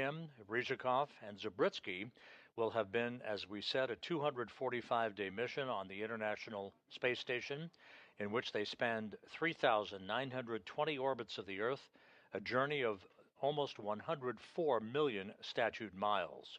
Kim, Ryzhikov, and Zabritsky will have been, as we said, a 245-day mission on the International Space Station, in which they spanned 3,920 orbits of the Earth, a journey of almost 104 million statute miles.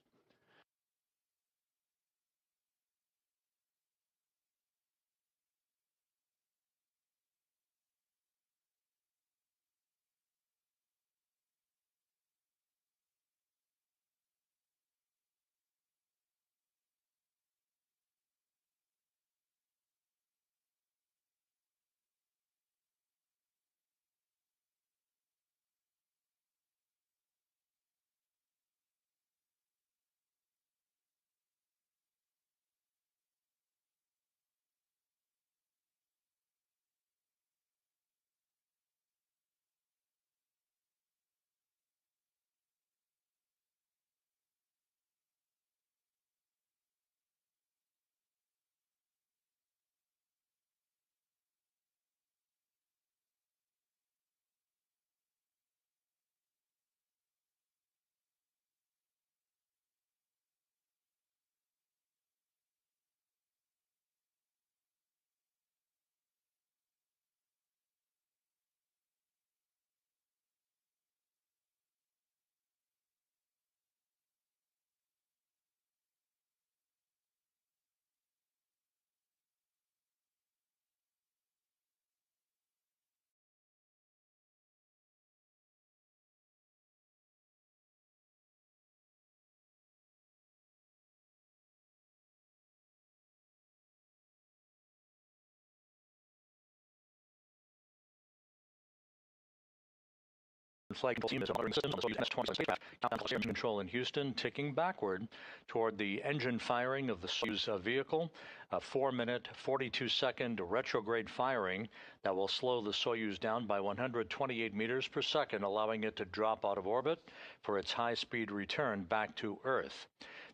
Flight control team is monitoring systems on the Soyuz MS-20 spacecraft. Countdown to control in Houston, ticking backward toward the engine firing of the Soyuz vehicle. A 4-minute, 42-second retrograde firing that will slow the Soyuz down by 128 meters per second, allowing it to drop out of orbit for its high-speed return back to Earth.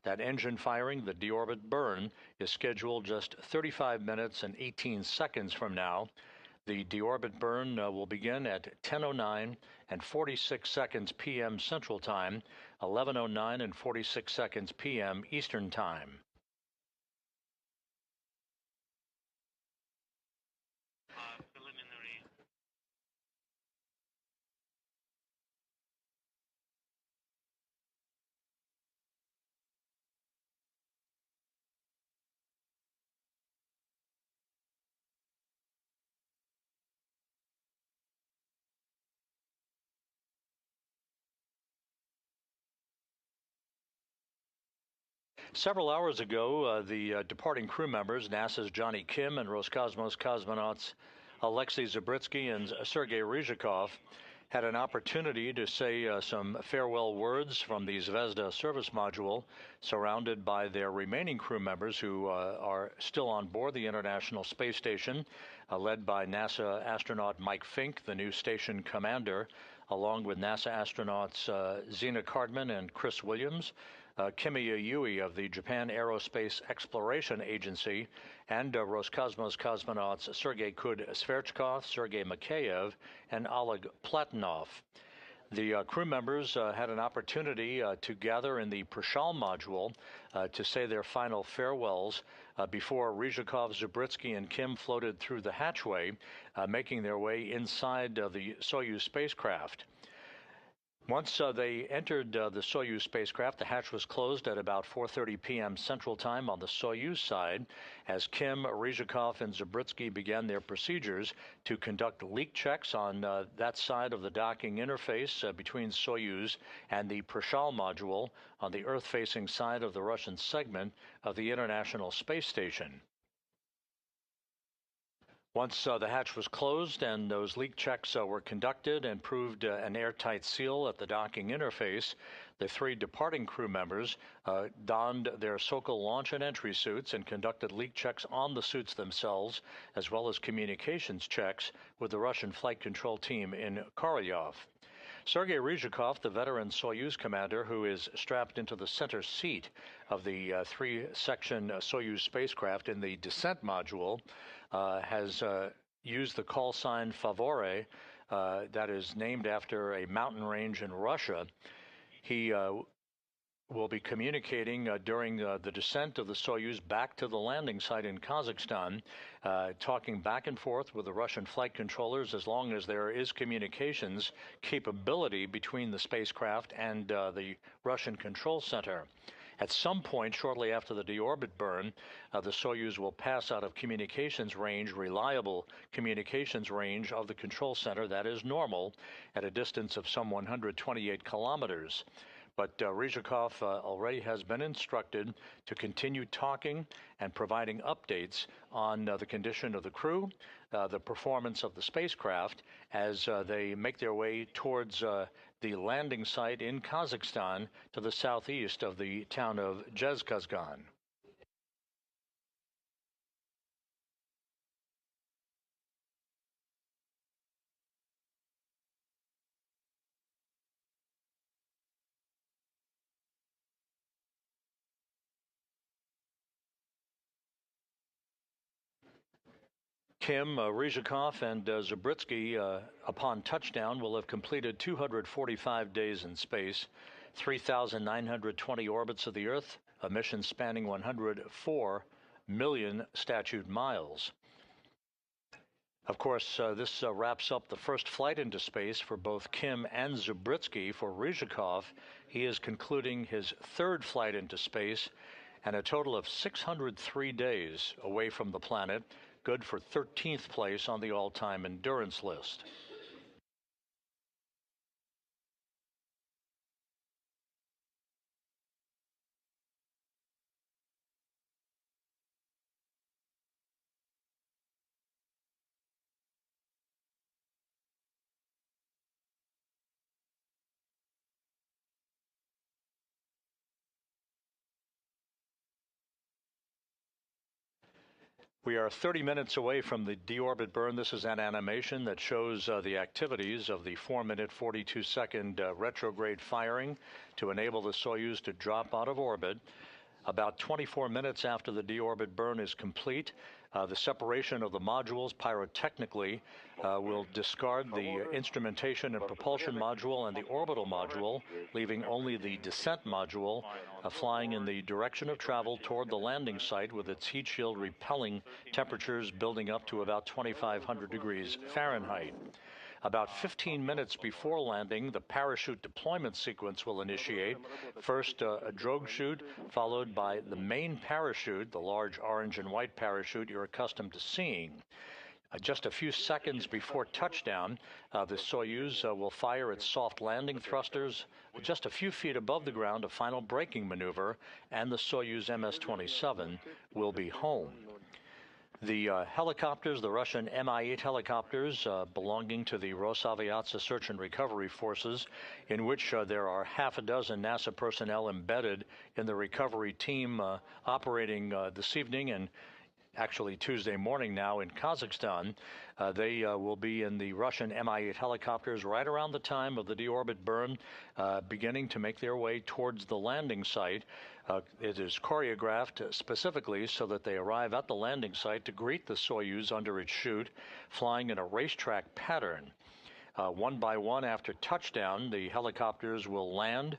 That engine firing, the deorbit burn, is scheduled just 35 minutes and 18 seconds from now. The deorbit burn will begin at 10:09 and 46 seconds p.m. Central Time, 11:09 and 46 seconds p.m. Eastern Time. Preliminary. Several hours ago, the departing crew members, NASA's Johnny Kim and Roscosmos cosmonauts Alexei Zabritsky and Sergei Ryzhikov, had an opportunity to say some farewell words from the Zvezda service module, surrounded by their remaining crew members who are still on board the International Space Station, led by NASA astronaut Mike Fink, the new station commander, along with NASA astronauts Zena Cardman and Chris Williams, Kimiya Yui of the Japan Aerospace Exploration Agency, and Roscosmos cosmonauts Sergei Kud-Sverchkov, Sergei Mikheyev, and Oleg Platonov. The crew members had an opportunity to gather in the Prashal module to say their final farewells before Ryzhikov, Zabritsky, and Kim floated through the hatchway, making their way inside the Soyuz spacecraft. Once they entered the Soyuz spacecraft, the hatch was closed at about 4:30 p.m. Central Time on the Soyuz side, as Kim, Ryzhikov, and Zabritsky began their procedures to conduct leak checks on that side of the docking interface between Soyuz and the Prashal module on the Earth-facing side of the Russian segment of the International Space Station. Once the hatch was closed and those leak checks were conducted and proved an airtight seal at the docking interface, the three departing crew members donned their Sokol launch and entry suits and conducted leak checks on the suits themselves, as well as communications checks with the Russian flight control team in Korolyov. Sergei Ryzhikov, the veteran Soyuz commander who is strapped into the center seat of the three-section Soyuz spacecraft in the descent module, has used the call sign Favore, that is named after a mountain range in Russia. He will be communicating during the descent of the Soyuz back to the landing site in Kazakhstan, talking back and forth with the Russian flight controllers as long as there is communications capability between the spacecraft and the Russian control center. At some point shortly after the deorbit burn, the Soyuz will pass out of communications range, reliable communications range of the control center that is normal at a distance of some 128 kilometers. But Ryzhikov already has been instructed to continue talking and providing updates on the condition of the crew, the performance of the spacecraft as they make their way towards the landing site in Kazakhstan to the southeast of the town of Zhezkazgan. Kim, Ryzhikov, and Zabritsky, upon touchdown, will have completed 245 days in space, 3,920 orbits of the Earth, a mission spanning 104 million statute miles. Of course, this wraps up the first flight into space for both Kim and Zabritsky. For Ryzhikov, he is concluding his third flight into space and a total of 603 days away from the planet, good for 13th place on the all-time endurance list. We are 30 minutes away from the deorbit burn. This is an animation that shows the activities of the 4-minute, 42-second retrograde firing to enable the Soyuz to drop out of orbit. About 24 minutes after the deorbit burn is complete, the separation of the modules pyrotechnically will discard the instrumentation and propulsion module and the orbital module, leaving only the descent module flying in the direction of travel toward the landing site with its heat shield repelling temperatures building up to about 2,500 degrees Fahrenheit. About 15 minutes before landing, the parachute deployment sequence will initiate. First, a drogue chute, followed by the main parachute, the large orange and white parachute you're accustomed to seeing. Just a few seconds before touchdown, the Soyuz will fire its soft landing thrusters. Just a few feet above the ground, a final braking maneuver, and the Soyuz MS-27 will be home. The helicopters, the Russian Mi-8 helicopters belonging to the Rosaviatsa Search and Recovery Forces, in which there are half a dozen NASA personnel embedded in the recovery team operating this evening and actually Tuesday morning now in Kazakhstan. They will be in the Russian Mi-8 helicopters right around the time of the deorbit burn, beginning to make their way towards the landing site. It is choreographed specifically so that they arrive at the landing site to greet the Soyuz under its chute, flying in a racetrack pattern. One by one after touchdown, the helicopters will land.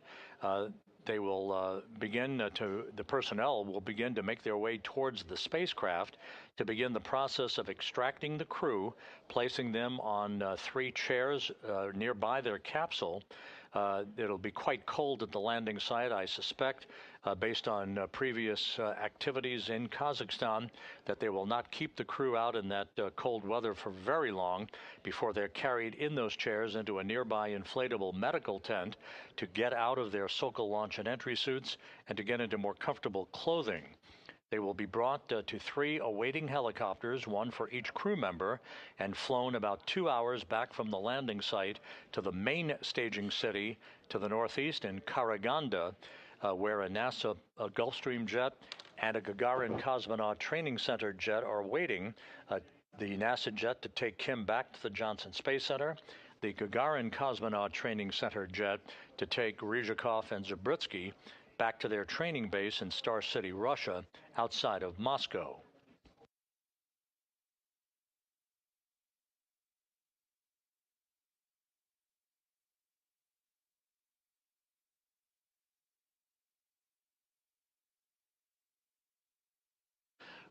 They will the personnel will begin to make their way towards the spacecraft to begin the process of extracting the crew, placing them on 3 chairs nearby their capsule. It'll be quite cold at the landing site, I suspect, based on previous activities in Kazakhstan, that they will not keep the crew out in that cold weather for very long before they're carried in those chairs into a nearby inflatable medical tent to get out of their Sokol launch and entry suits and to get into more comfortable clothing. They will be brought to 3 awaiting helicopters, 1 for each crew member, and flown about 2 hours back from the landing site to the main staging city to the northeast in Karaganda, where a NASA Gulfstream jet and a Gagarin Cosmonaut Training Center jet are waiting. The NASA jet to take Kim back to the Johnson Space Center, the Gagarin Cosmonaut Training Center jet to take Ryzhikov and Zabritsky back to their training base in Star City, Russia, outside of Moscow.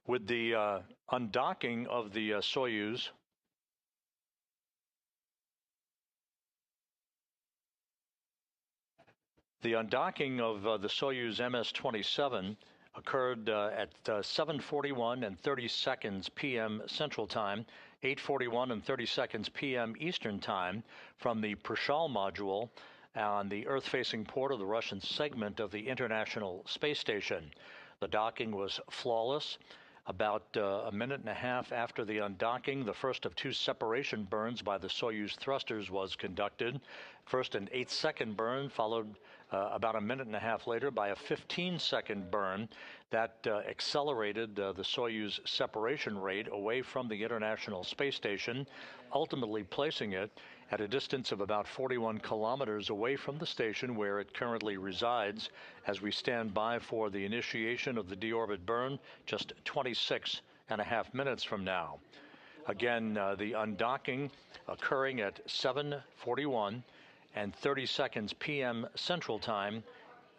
With the undocking of the Soyuz, the Soyuz MS-27 occurred at 7:41 and 30 seconds p.m. Central Time, 8:41 and 30 seconds p.m. Eastern Time from the Prishal module on the Earth-facing port of the Russian segment of the International Space Station. The docking was flawless. About a minute and a half after the undocking, the first of two separation burns by the Soyuz thrusters was conducted. First an 8-second burn, followed about a minute and a half later by a 15-second burn that accelerated the Soyuz separation rate away from the International Space Station, ultimately placing it at a distance of about 41 kilometers away from the station where it currently resides, as we stand by for the initiation of the deorbit burn just 26 and a half minutes from now. Again, the undocking occurring at 7:41 and 30 seconds p.m. Central Time,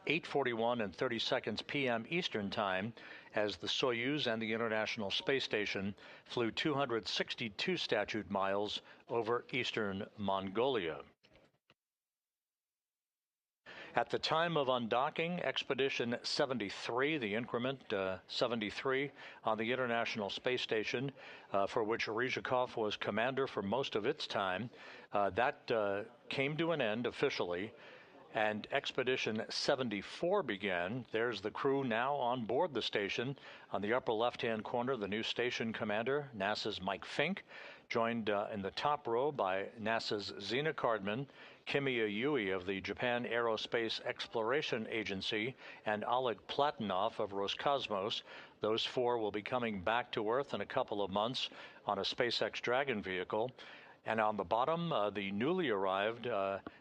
8:41 and 30 seconds p.m. Eastern Time, as the Soyuz and the International Space Station flew 262 statute miles over eastern Mongolia. At the time of undocking, Expedition 73, the increment 73 on the International Space Station, for which Ryzhikov was commander for most of its time, that came to an end officially, and Expedition 74 began. There's the crew now on board the station. On the upper left-hand corner, the new station commander, NASA's Mike Fink, joined in the top row by NASA's Zena Cardman, Kimiya Yui of the Japan Aerospace Exploration Agency, and Oleg Platonov of Roscosmos. Those four will be coming back to Earth in a couple of months on a SpaceX Dragon vehicle. And on the bottom, the newly arrived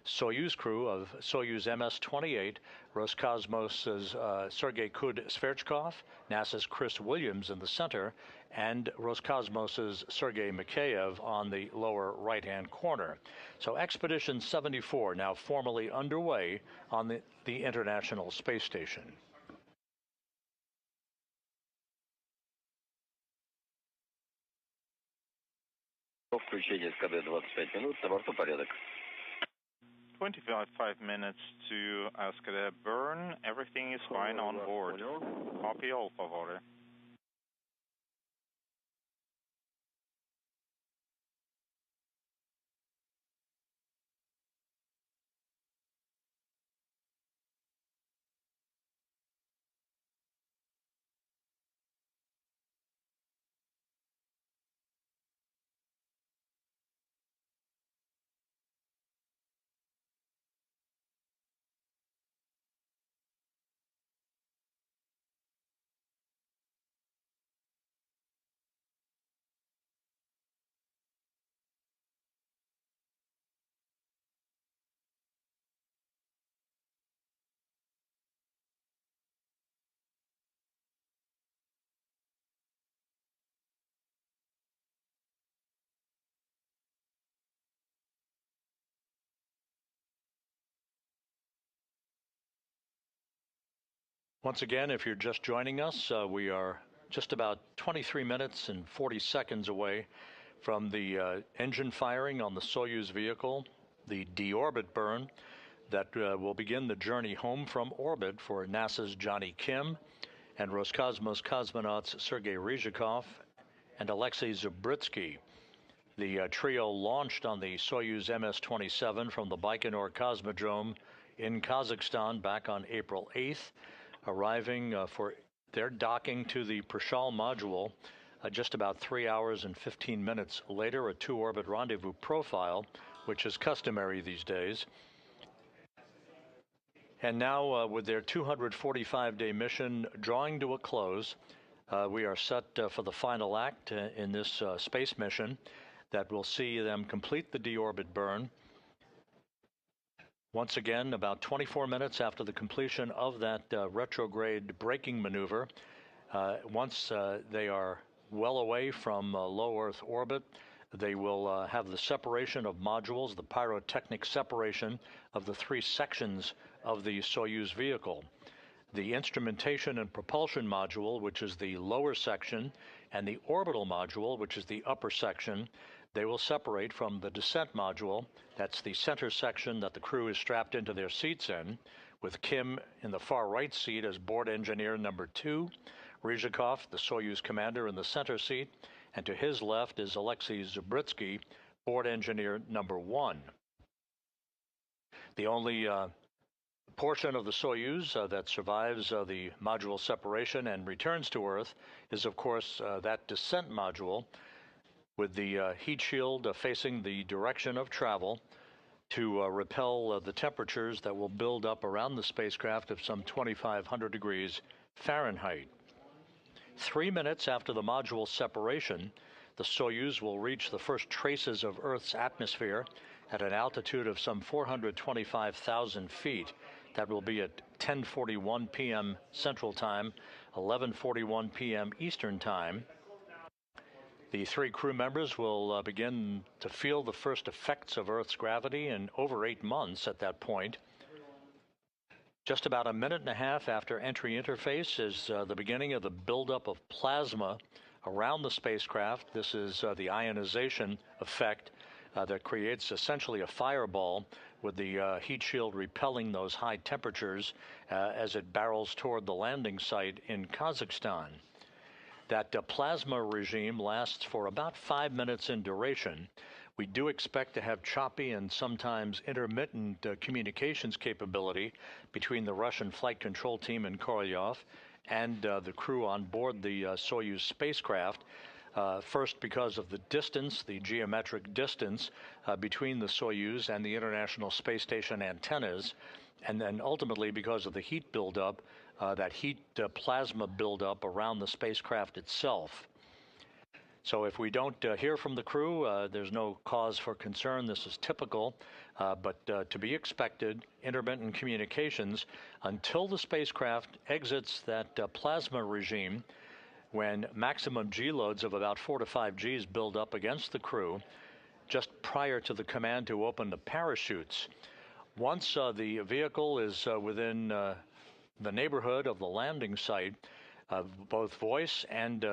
Soyuz crew of Soyuz MS-28, Roscosmos's Sergei Kud-Sverchkov, NASA's Chris Williams in the center, and Roscosmos's Sergei Mikheyev on the lower right-hand corner. So Expedition 74 now formally underway on the International Space Station. Включение СКД 25 минут, на борту порядок. 25 minutes to SKD burn. Everything is fine on board. Copy all, por favor. Once again, if you're just joining us, we are just about 23 minutes and 40 seconds away from the engine firing on the Soyuz vehicle, the deorbit burn that will begin the journey home from orbit for NASA's Johnny Kim and Roscosmos cosmonauts Sergei Ryzhikov and Alexei Zabritsky. The trio launched on the Soyuz MS-27 from the Baikonur Cosmodrome in Kazakhstan back on April 8th, arriving for their docking to the Prishal module just about 3 hours and 15 minutes later, a two-orbit rendezvous profile, which is customary these days. And now, with their 245-day mission drawing to a close, we are set for the final act in this space mission that will see them complete the deorbit burn. Once again, about 24 minutes after the completion of that retrograde braking maneuver, once they are well away from low Earth orbit, they will have the separation of modules, the pyrotechnic separation of the three sections of the Soyuz vehicle. The instrumentation and propulsion module, which is the lower section, and the orbital module, which is the upper section, they will separate from the descent module. That's the center section that the crew is strapped into their seats in, with Kim in the far right seat as board engineer number 2, Ryzhikov, the Soyuz commander, in the center seat, and to his left is Alexei Zabritsky, board engineer number 1. The only portion of the Soyuz that survives the module separation and returns to Earth is, of course, that descent module with the heat shield facing the direction of travel to repel the temperatures that will build up around the spacecraft of some 2,500 degrees Fahrenheit. 3 minutes after the module separation, the Soyuz will reach the first traces of Earth's atmosphere at an altitude of some 425,000 feet. That will be at 10:41 p.m. Central Time, 11:41 p.m. Eastern Time. The 3 crew members will begin to feel the first effects of Earth's gravity in over 8 months at that point. Just about a minute and a half after entry interface is the beginning of the buildup of plasma around the spacecraft. This is the ionization effect that creates essentially a fireball, with the heat shield repelling those high temperatures as it barrels toward the landing site in Kazakhstan. That plasma regime lasts for about 5 minutes in duration. We do expect to have choppy and sometimes intermittent communications capability between the Russian flight control team in Korolyov and the crew on board the Soyuz spacecraft. First, because of the distance, the geometric distance between the Soyuz and the International Space Station antennas, and then ultimately because of the heat buildup, that heat plasma buildup around the spacecraft itself. So if we don't hear from the crew, there's no cause for concern. This is typical, but to be expected, intermittent communications until the spacecraft exits that plasma regime, when maximum G loads of about 4 to 5 Gs build up against the crew just prior to the command to open the parachutes. Once the vehicle is within the neighborhood of the landing site, both voice and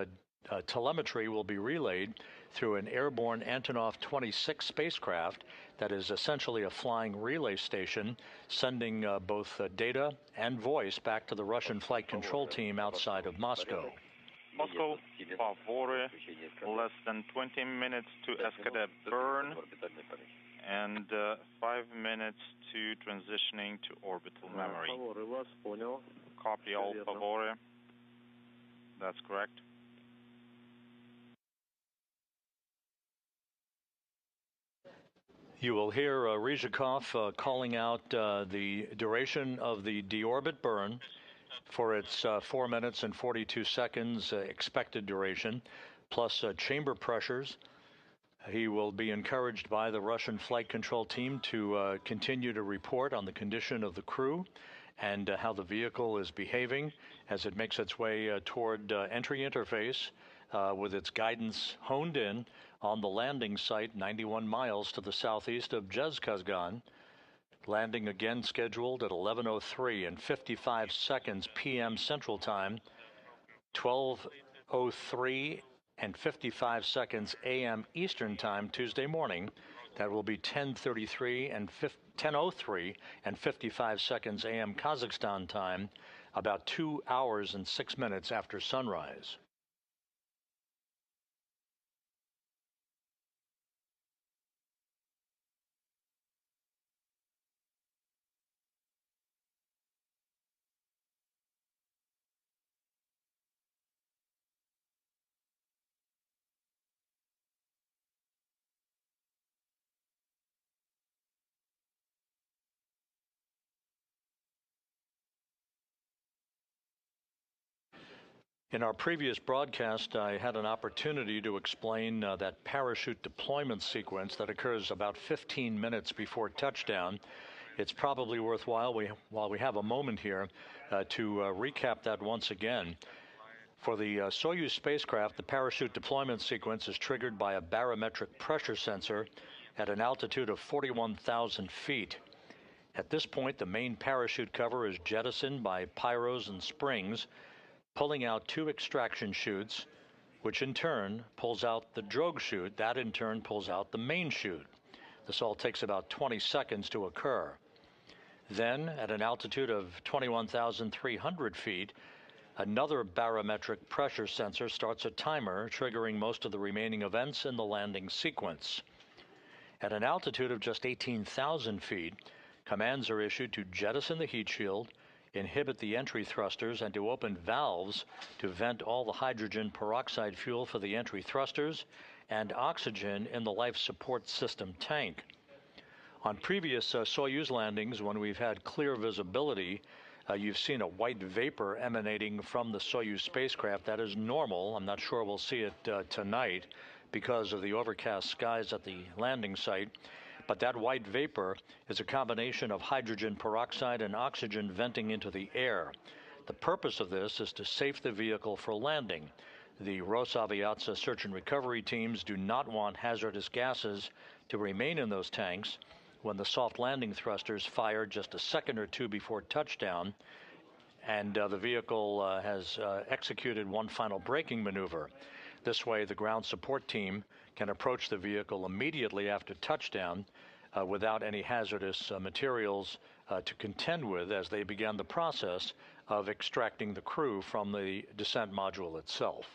telemetry will be relayed through an airborne Antonov 26 spacecraft that is essentially a flying relay station, sending both data and voice back to the Russian flight control team outside of Moscow. Moscow, Pavore, less than 20 minutes to escape burn, and 5 minutes to transitioning to orbital memory. Copy all, Pavore. That's correct. You will hear Ryzhikov calling out the duration of the deorbit burn for its 4 minutes and 42 seconds expected duration, plus chamber pressures. He will be encouraged by the Russian flight control team to continue to report on the condition of the crew and how the vehicle is behaving as it makes its way toward entry interface with its guidance honed in on the landing site 91 miles to the southeast of Zhezkazgan. Landing again scheduled at 11:03 and 55 seconds p.m. Central Time, 12:03 and 55 seconds a.m. Eastern Time Tuesday morning. That will be 10:33 and 10:03 and 55 seconds a.m. Kazakhstan time, about 2 hours and 6 minutes after sunrise. In our previous broadcast, I had an opportunity to explain that parachute deployment sequence that occurs about 15 minutes before touchdown. It's probably worthwhile, while we have a moment here, to recap that once again. For the Soyuz spacecraft, the parachute deployment sequence is triggered by a barometric pressure sensor at an altitude of 41,000 feet. At this point, the main parachute cover is jettisoned by pyros and springs, pulling out two extraction chutes, which in turn pulls out the drogue chute. That in turn pulls out the main chute. This all takes about 20 seconds to occur. Then, at an altitude of 21,300 feet, another barometric pressure sensor starts a timer, triggering most of the remaining events in the landing sequence. At an altitude of just 18,000 feet, commands are issued to jettison the heat shield, inhibit the entry thrusters, and to open valves to vent all the hydrogen peroxide fuel for the entry thrusters and oxygen in the life support system tank. On previous Soyuz landings, when we've had clear visibility, you've seen a white vapor emanating from the Soyuz spacecraft. That is normal. I'm not sure we'll see it tonight because of the overcast skies at the landing site. But that white vapor is a combination of hydrogen peroxide and oxygen venting into the air. The purpose of this is to safe the vehicle for landing. The Rosaviatsa search and recovery teams do not want hazardous gases to remain in those tanks when the soft landing thrusters fire just a second or two before touchdown, and the vehicle has executed one final braking maneuver. This way, the ground support team can approach the vehicle immediately after touchdown without any hazardous materials to contend with as they began the process of extracting the crew from the descent module itself.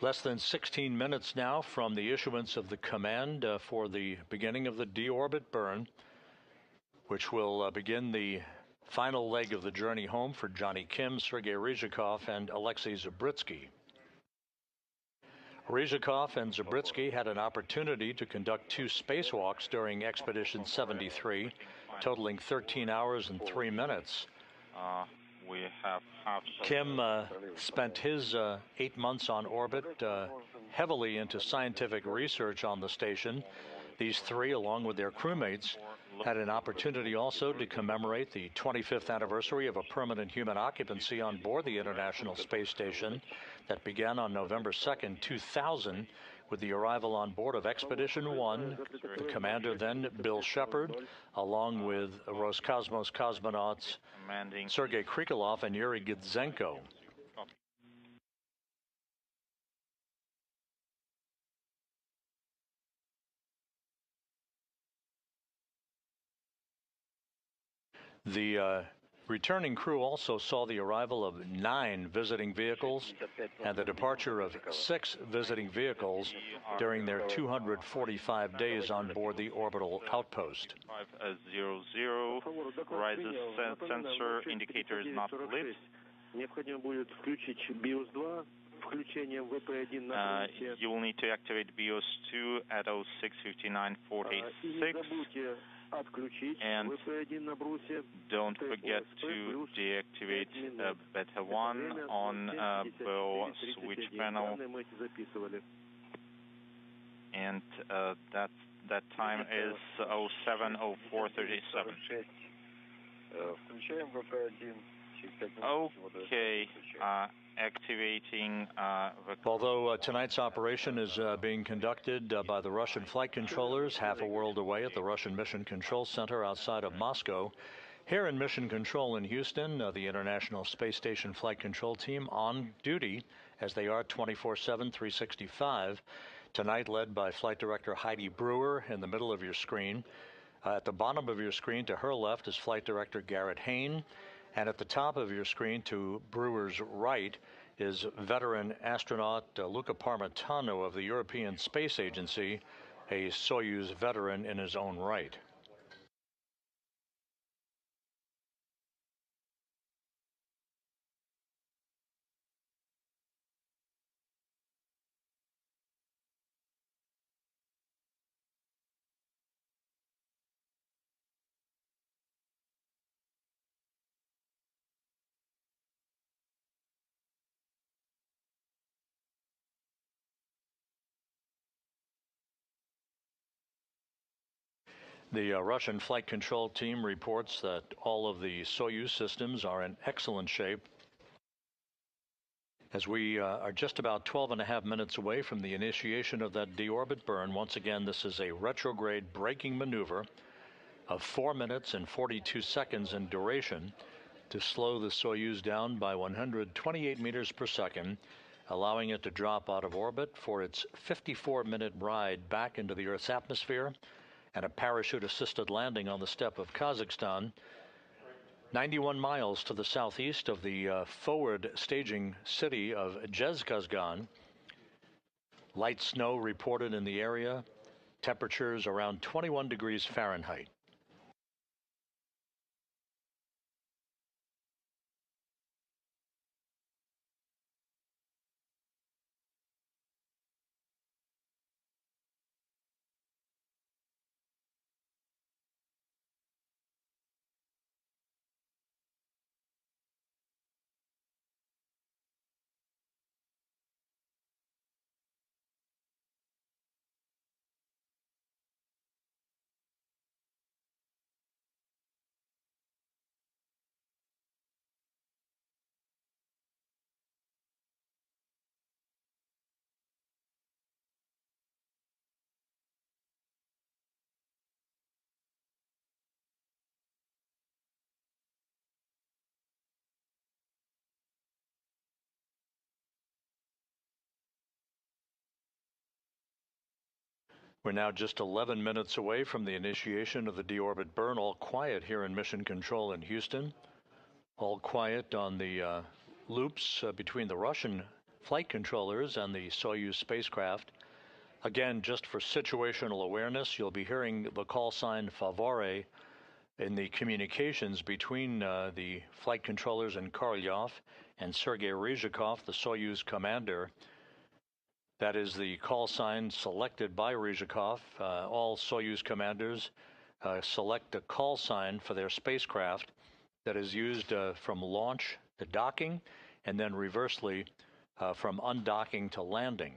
Less than 16 minutes now from the issuance of the command for the beginning of the deorbit burn, which will begin the final leg of the journey home for Johnny Kim, Sergei Ryzhikov, and Alexei Zabritsky. Ryzhikov and Zabritsky had an opportunity to conduct two spacewalks during Expedition 73, totaling 13 hours and 3 minutes. We have Kim spent his 8 months on orbit heavily into scientific research on the station. These three, along with their crewmates, had an opportunity also to commemorate the 25th anniversary of a permanent human occupancy on board the International Space Station that began on November 2nd, 2000, with the arrival on board of Expedition 1, the commander then, Bill Shepard, along with Roscosmos cosmonauts Sergei Krikalev and Yuri Gidzenko. The returning crew also saw the arrival of 9 visiting vehicles and the departure of 6 visiting vehicles during their 245 days on board the orbital outpost. 500, rises sensor indicator is not lit. You will need to activate BIOS 2 at 06:59:46. And don't forget to deactivate Beta 1 on BO switch panel. And that time is 07:04:37. Okay. Activating Although tonight's operation is being conducted by the Russian flight controllers half a world away at the Russian Mission Control Center outside of Moscow, here in Mission Control in Houston, the International Space Station Flight Control Team on duty, as they are 24/7, 365, tonight led by Flight Director Heidi Brewer in the middle of your screen. At the bottom of your screen to her left is Flight Director Garrett Hain. And at the top of your screen to Brewer's right is veteran astronaut Luca Parmitano of the European Space Agency, a Soyuz veteran in his own right. The Russian flight control team reports that all of the Soyuz systems are in excellent shape. As we are just about 12.5 minutes away from the initiation of that deorbit burn. Once again, this is a retrograde braking maneuver of 4 minutes and 42 seconds in duration to slow the Soyuz down by 128 meters per second, allowing it to drop out of orbit for its 54-minute ride back into the Earth's atmosphere and a parachute-assisted landing on the steppe of Kazakhstan, 91 miles to the southeast of the forward staging city of Zhezkazgan. Light snow reported in the area, temperatures around 21 degrees Fahrenheit. We're now just 11 minutes away from the initiation of the deorbit burn. All quiet here in Mission Control in Houston. All quiet on the loops between the Russian flight controllers and the Soyuz spacecraft. Again, just for situational awareness, you'll be hearing the call sign Favore in the communications between the flight controllers in Korolyov and Sergei Ryzhikov, the Soyuz commander. That is the call sign selected by Ryzhikov. All Soyuz commanders select a call sign for their spacecraft that is used from launch to docking, and then reversely from undocking to landing.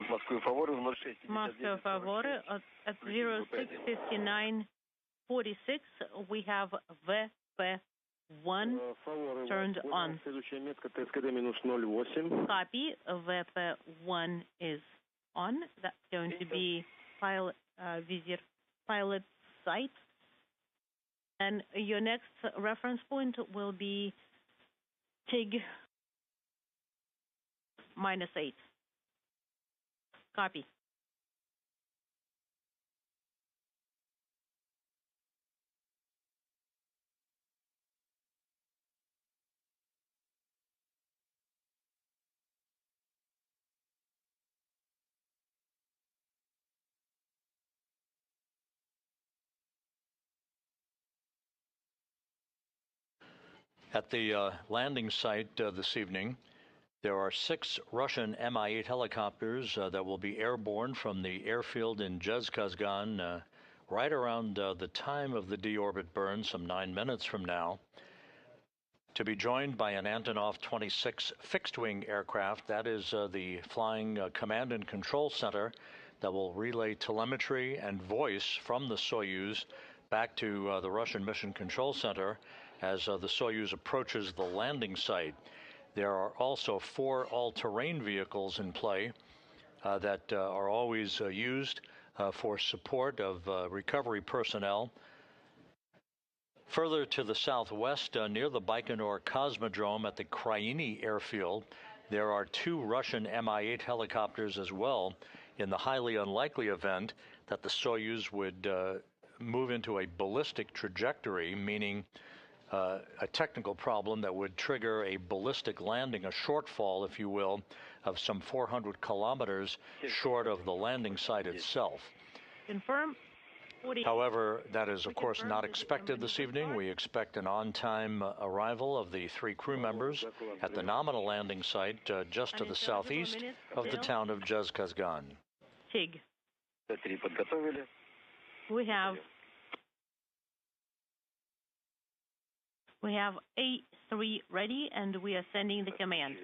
Moscow Favore at 06:59:46. We have VP1 turned on. Copy. VP1 is on. That's going to be pilot site. And your next reference point will be TIG -8. Copy. At the landing site this evening, there are 6 Russian Mi-8 helicopters that will be airborne from the airfield in Zhezkazgan right around the time of the deorbit burn, some 9 minutes from now, to be joined by an Antonov 26 fixed-wing aircraft. That is the flying command and control center that will relay telemetry and voice from the Soyuz back to the Russian Mission Control Center as the Soyuz approaches the landing site. There are also 4 all-terrain vehicles in play that are always used for support of recovery personnel. Further to the southwest, near the Baikonur Cosmodrome at the Kryiny airfield, there are 2 Russian Mi-8 helicopters as well, in the highly unlikely event that the Soyuz would move into a ballistic trajectory, meaning a technical problem that would trigger a ballistic landing, a shortfall, if you will, of some 400 kilometers short of the landing site itself. Confirm. However, that is, of course, not expected this evening. We expect an on-time arrival of the 3 crew members at the nominal landing site just to the southeast of the town of Zhezkazgan. TIG. Т-3 подготовили. We have A3 ready, and we are sending the command.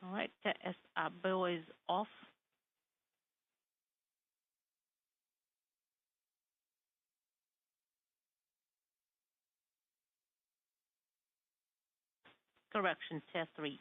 All right, TSABO is off. Correction, test 3.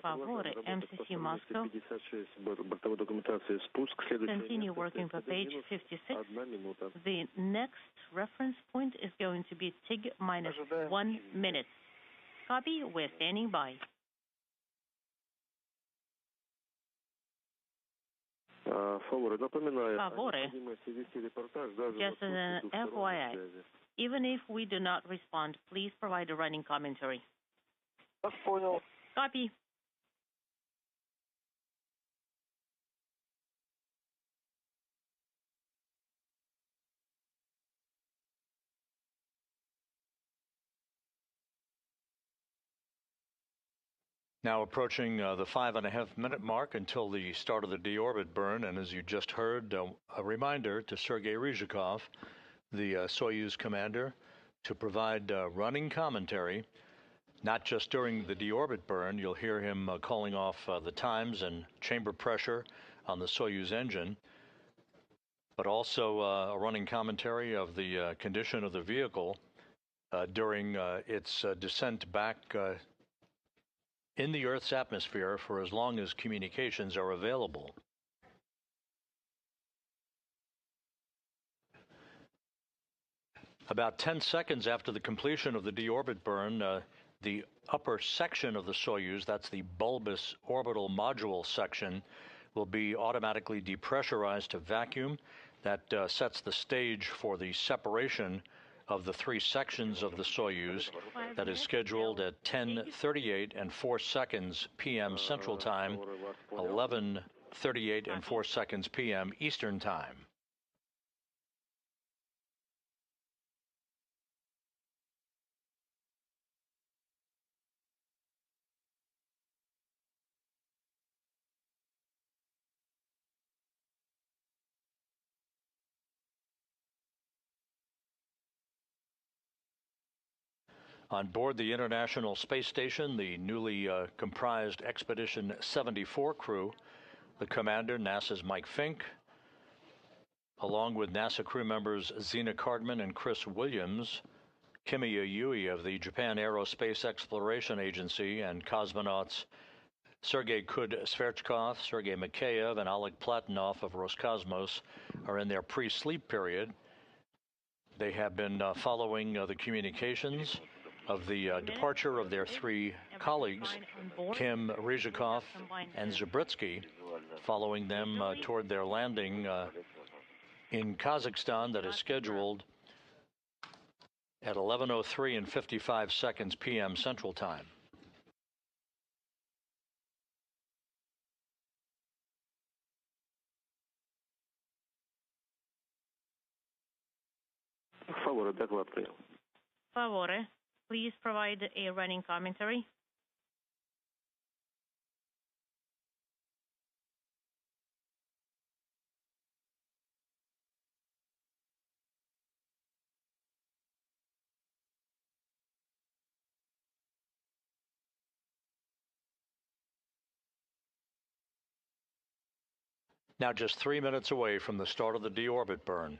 Favore, MCC Moscow. Continue working for page 56. The next reference point is going to be TIG minus 1 minute. Copy, we're standing by. Favore, just as an FYI, even if we do not respond, please provide a running commentary. Copy. Now approaching the 5.5-minute mark until the start of the deorbit burn, and as you just heard, a reminder to Sergei Ryzhikov, the Soyuz commander, to provide running commentary, not just during the deorbit burn. You'll hear him calling off the times and chamber pressure on the Soyuz engine, but also a running commentary of the condition of the vehicle during its descent back in the Earth's atmosphere for as long as communications are available. About 10 seconds after the completion of the deorbit burn, the upper section of the Soyuz, that's the bulbous orbital module section, will be automatically depressurized to vacuum. That sets the stage for the separation of the 3 sections of the Soyuz. That is scheduled at 10:38 and 4 seconds p.m. Central Time, 11:38 and 4 seconds p.m. Eastern Time. On board the International Space Station, the newly comprised Expedition 74 crew, the commander, NASA's Mike Fink, along with NASA crew members Zena Cardman and Chris Williams, Kimiya Yui of the Japan Aerospace Exploration Agency, and cosmonauts Sergei Kud-Sverchkov, Sergei Mikheyev, and Oleg Platonov of Roscosmos are in their pre-sleep period. They have been following the communications of the departure of their 3 colleagues, Kim, Ryzhikov, and Zabritsky, following them toward their landing in Kazakhstan that is scheduled at 11:03 and 55 seconds p.m. Central Time. Favore, please provide a running commentary. Now just 3 minutes away from the start of the deorbit burn.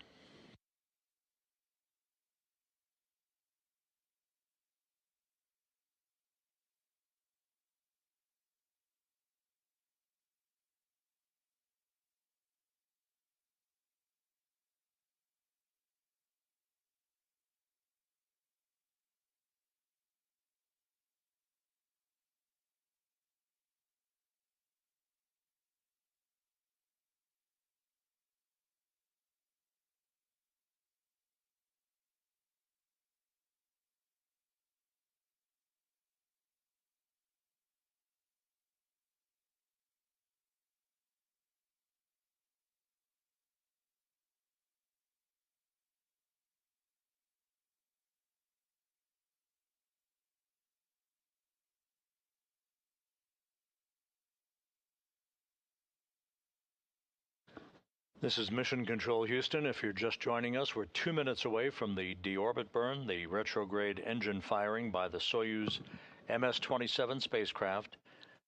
This is Mission Control Houston. If you're just joining us, we're 2 minutes away from the deorbit burn, the retrograde engine firing by the Soyuz MS-27 spacecraft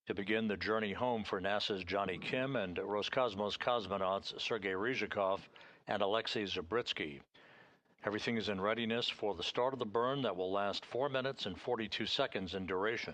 to begin the journey home for NASA's Johnny Kim and Roscosmos cosmonauts Sergei Ryzhikov and Alexei Zabritsky. Everything is in readiness for the start of the burn that will last 4 minutes and 42 seconds in duration.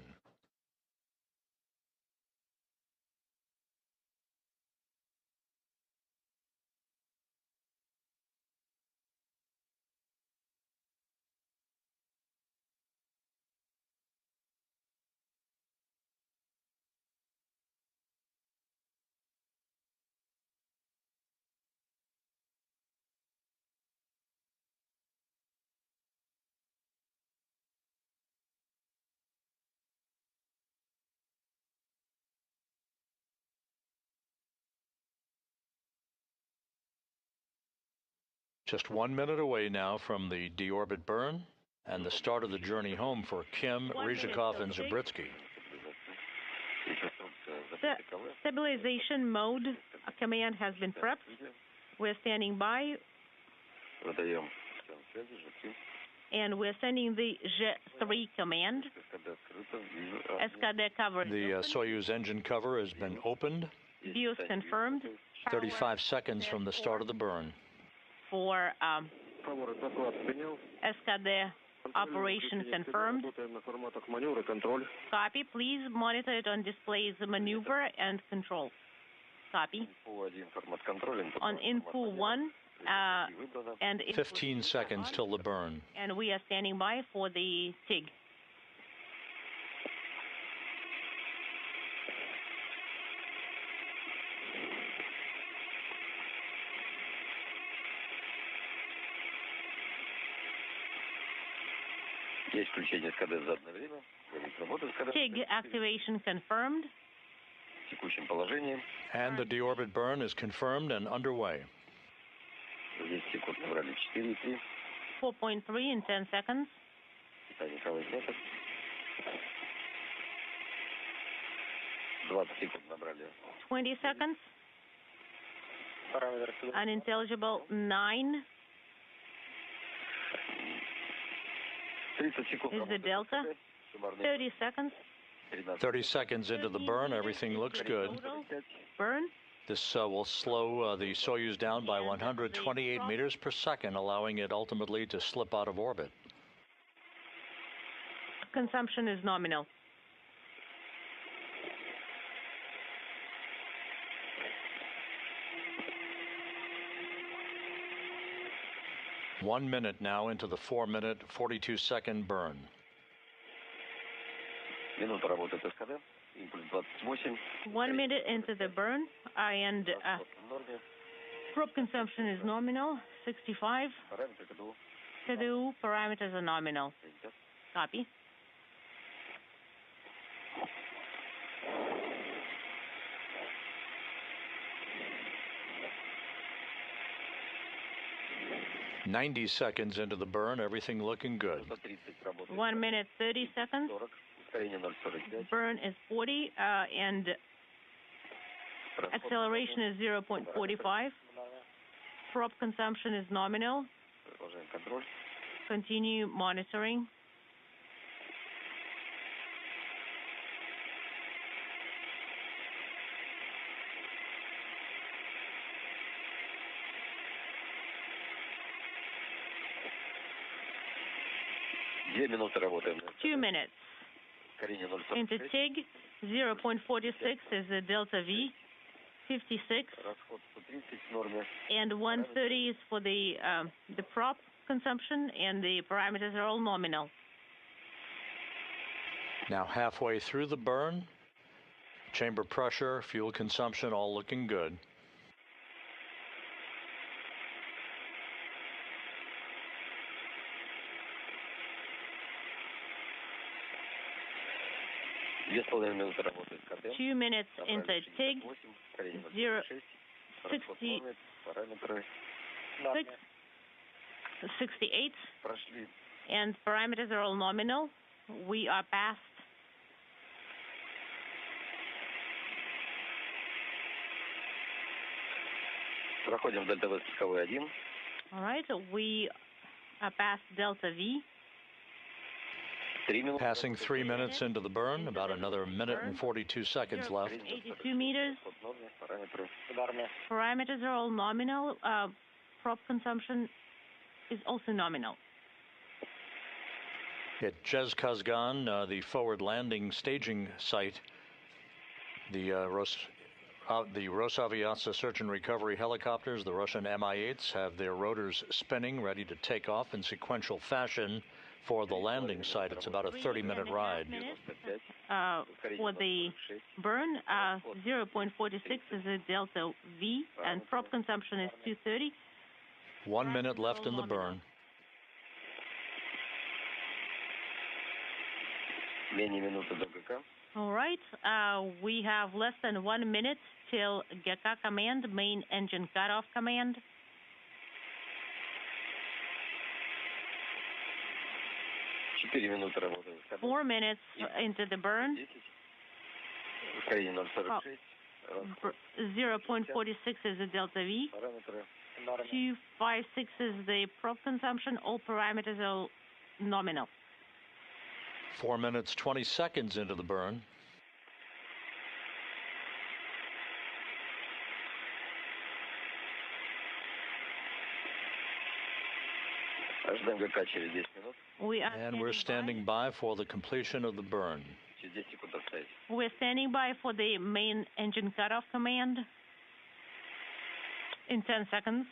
Just 1 minute away now from the deorbit burn and the start of the journey home for Kim, Ryzhikov, and Zabritsky. The stabilization mode command has been prepped. We're standing by, and we're sending the J3 command. Escada cover. The Soyuz engine cover has been opened. BIOS confirmed. 35 seconds from the start of the burn. For Escada operation confirmed. Copy. Please monitor it on displays maneuver and control. Copy. On Info 1 and 15 seconds till the burn. And we are standing by for the TIG. TIG activation confirmed. And the deorbit burn is confirmed and underway. 4.3 in 10 seconds. 20 seconds. Unintelligible 9. Is the delta? 30 seconds. 30 seconds into the burn, everything looks good. Burn. This will slow the Soyuz down by 128 meters per second, allowing it ultimately to slip out of orbit. Consumption is nominal. One minute now into the 4-minute, 42-second burn. 1 minute into the burn, and probe consumption is nominal, 65. KDU parameters are nominal. Copy. "90 seconds into the burn, everything looking good. 1 minute, 30 seconds. Burn is 40, and acceleration is 0.45. Prop consumption is nominal. Continue monitoring. Two minutes. Into TIG, 0.46 is the delta V, 56, and 130 is for the prop consumption, and the parameters are all nominal. Now halfway through the burn, chamber pressure, fuel consumption, all looking good. Two minutes into TIG, 68, and parameters are all nominal. We are past. Проходим Дельта В спусковой 1. All right, we are past Delta V. 3 минуты. Passing 3 minutes into the burn, about another minute and 42 seconds left. 82 meters. Параметры. Parameters are all nominal. Prop consumption is also nominal. At Zhezkazgan, the forward landing staging site, the Rosaviatsa search and recovery helicopters, the Russian Mi-8s, have their rotors spinning, ready to take off in sequential fashion for the landing site. It's about a 30-minute ride. For the burn, 0.46 is a Delta V, and prop consumption is 230. 1 minute left in the burn. Менее минуты до ГК. All right, we have less than 1 minute till GK command, main engine cutoff command. 4 минуты работаем. 4 minutes into the burn. Ускорение 0,46. 0.46 is the Delta V. Параметры. 256 is the prop consumption. All parameters are nominal. 4 minutes, 20 seconds into the burn. Ожидаем ГК через 10 минут. And we're standing by for the completion of the burn. Через 10 секунд отставить. We're standing by for the main engine cutoff command in 10 seconds.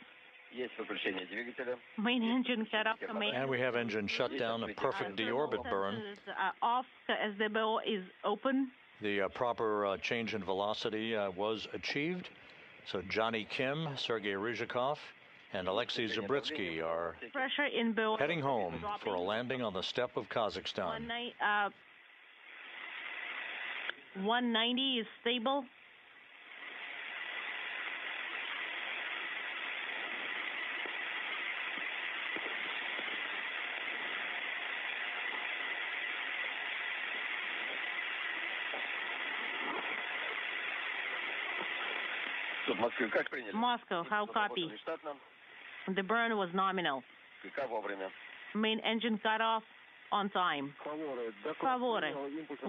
Есть выключение двигателя. Main engine cutoff command. And we have engine shutdown, a perfect deorbit burn. Off, SDBO is open. The proper change in velocity was achieved. So Johnny Kim, Sergei Ryzhikov, and Alexei Zabritsky are Pressure in BO heading home for a landing on the steppe of Kazakhstan. 190 is stable. Тут Москвы как приняли? Moscow, how copy? Штатно. The burn was nominal. ГК вовремя. Main engine cutoff on time. Favore.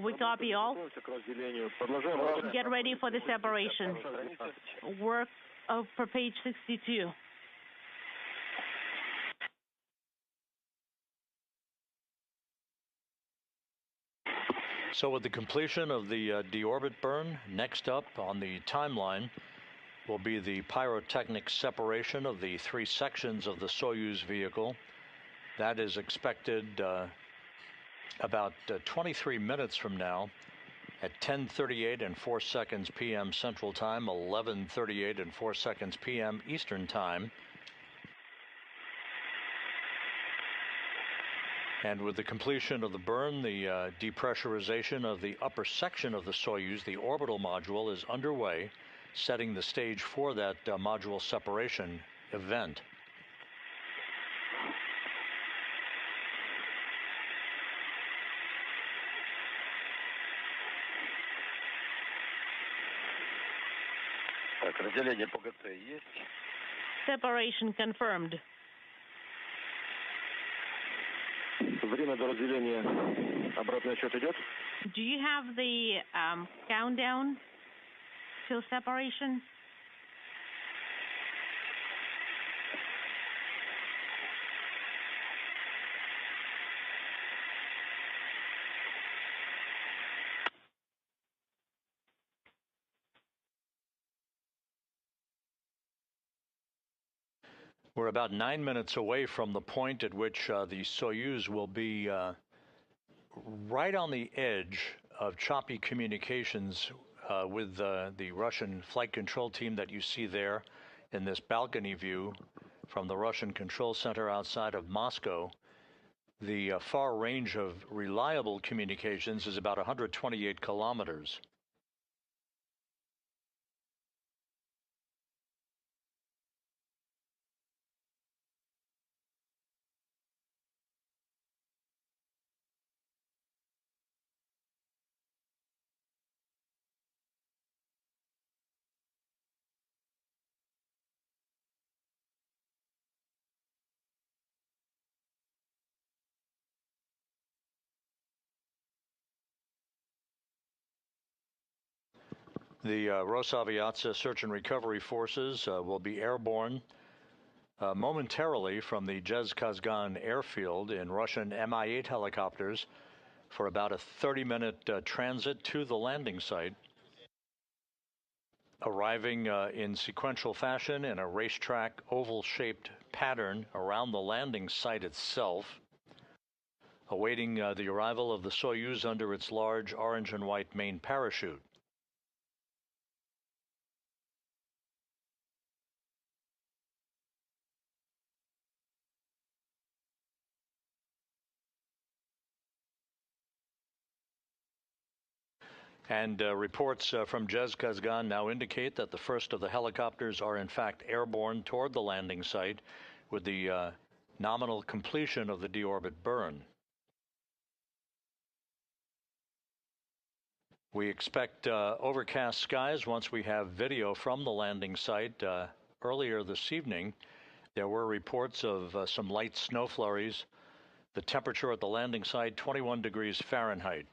We copy all. Get ready for the separation. Work for page 62. So with the completion of the deorbit burn, next up on the timeline will be the pyrotechnic separation of the 3 sections of the Soyuz vehicle. That is expected about 23 minutes from now at 10:38 and 4 seconds p.m. Central Time, 11:38 and 4 seconds p.m. Eastern Time. And with the completion of the burn, the depressurization of the upper section of the Soyuz, the orbital module, is underway, setting the stage for that module separation event. Так, разделение по ГЦ есть. Separation confirmed. Время до разделения. Обратный отсчет идет? Do you have the countdown till separation? We're about 9 minutes away from the point at which the Soyuz will be right on the edge of choppy communications with the Russian flight control team that you see there in this balcony view from the Russian control center outside of Moscow. The far range of reliable communications is about 128 kilometers. The Rosaviatsia search and recovery forces will be airborne momentarily from the Zhezkazgan airfield in Russian Mi-8 helicopters for about a 30-minute transit to the landing site, arriving in sequential fashion in a racetrack oval-shaped pattern around the landing site itself, awaiting the arrival of the Soyuz under its large orange and white main parachute. And reports from Zhezkazgan now indicate that the first of the helicopters are in fact airborne toward the landing site with the nominal completion of the deorbit burn. We expect overcast skies once we have video from the landing site. Earlier this evening, there were reports of some light snow flurries. The temperature at the landing site, 21 degrees Fahrenheit.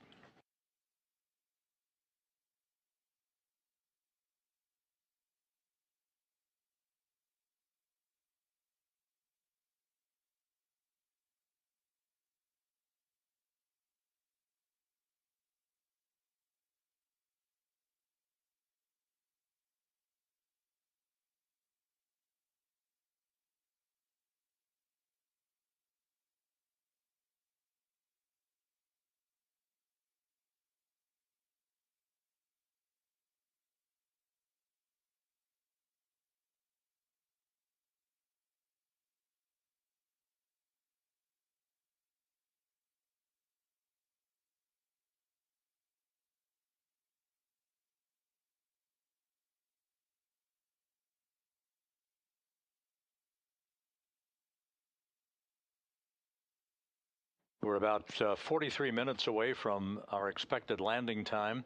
We're about 43 minutes away from our expected landing time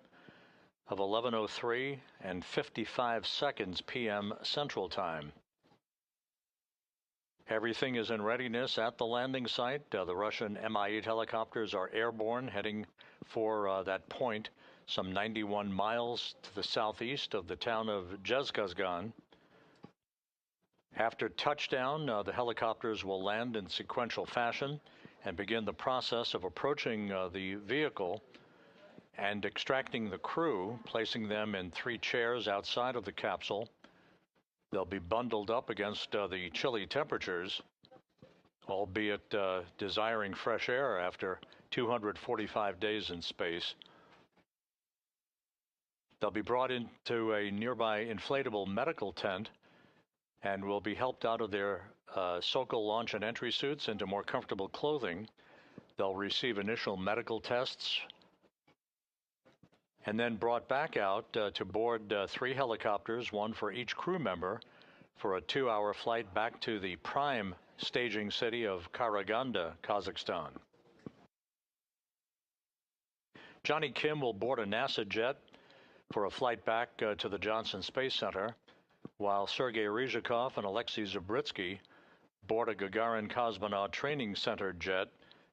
of 11:03 and 55 seconds p.m. Central Time. Everything is in readiness at the landing site. The Russian Mi-8 helicopters are airborne, heading for that point, some 91 miles to the southeast of the town of Zhezkazgan. After touchdown, the helicopters will land in sequential fashion and begin the process of approaching the vehicle and extracting the crew, placing them in 3 chairs outside of the capsule. They'll be bundled up against the chilly temperatures, albeit desiring fresh air after 245 days in space. They'll be brought into a nearby inflatable medical tent and will be helped out of their Sokol launch and entry suits into more comfortable clothing. They'll receive initial medical tests and then brought back out to board 3 helicopters, 1 for each crew member, for a 2-hour flight back to the prime staging city of Karaganda, Kazakhstan. Johnny Kim will board a NASA jet for a flight back to the Johnson Space Center, while Sergei Ryzhikov and Alexei Zabritsky board a Gagarin Cosmonaut Training Center jet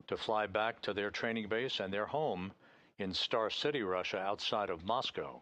to fly back to their training base and their home in Star City, Russia, outside of Moscow.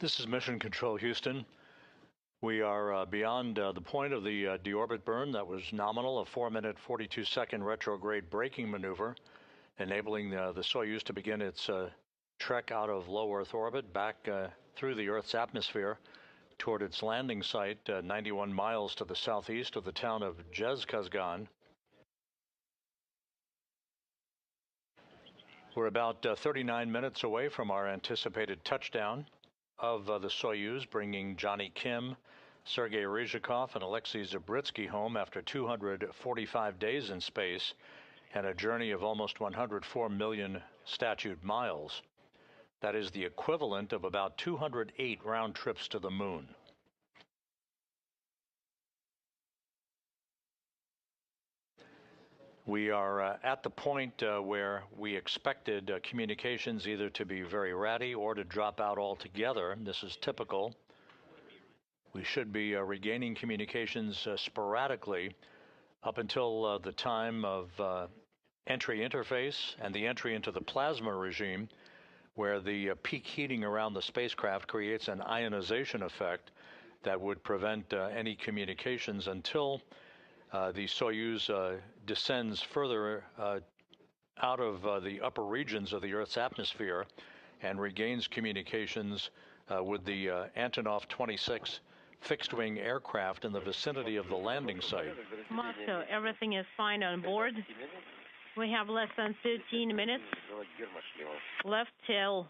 This is Mission Control Houston. We are beyond the point of the deorbit burn that was nominal, a 4-minute, 42-second retrograde braking maneuver, enabling the Soyuz to begin its trek out of low Earth orbit back through the Earth's atmosphere toward its landing site 91 miles to the southeast of the town of Zhezkazgan. We're about 39 minutes away from our anticipated touchdown of the Soyuz, bringing Johnny Kim, Sergei Ryzhikov, and Alexei Zabritsky home after 245 days in space and a journey of almost 104 million statute miles. That is the equivalent of about 208 round trips to the moon. We are at the point where we expected communications either to be very ratty or to drop out altogether. This is typical. We should be regaining communications sporadically up until the time of entry interface and the entry into the plasma regime, where the peak heating around the spacecraft creates an ionization effect that would prevent any communications until the Soyuz descends further out of the upper regions of the Earth's atmosphere and regains communications with the Antonov 26 fixed-wing aircraft in the vicinity of the landing site. Moscow, everything is fine on board. We have less than 13 minutes left till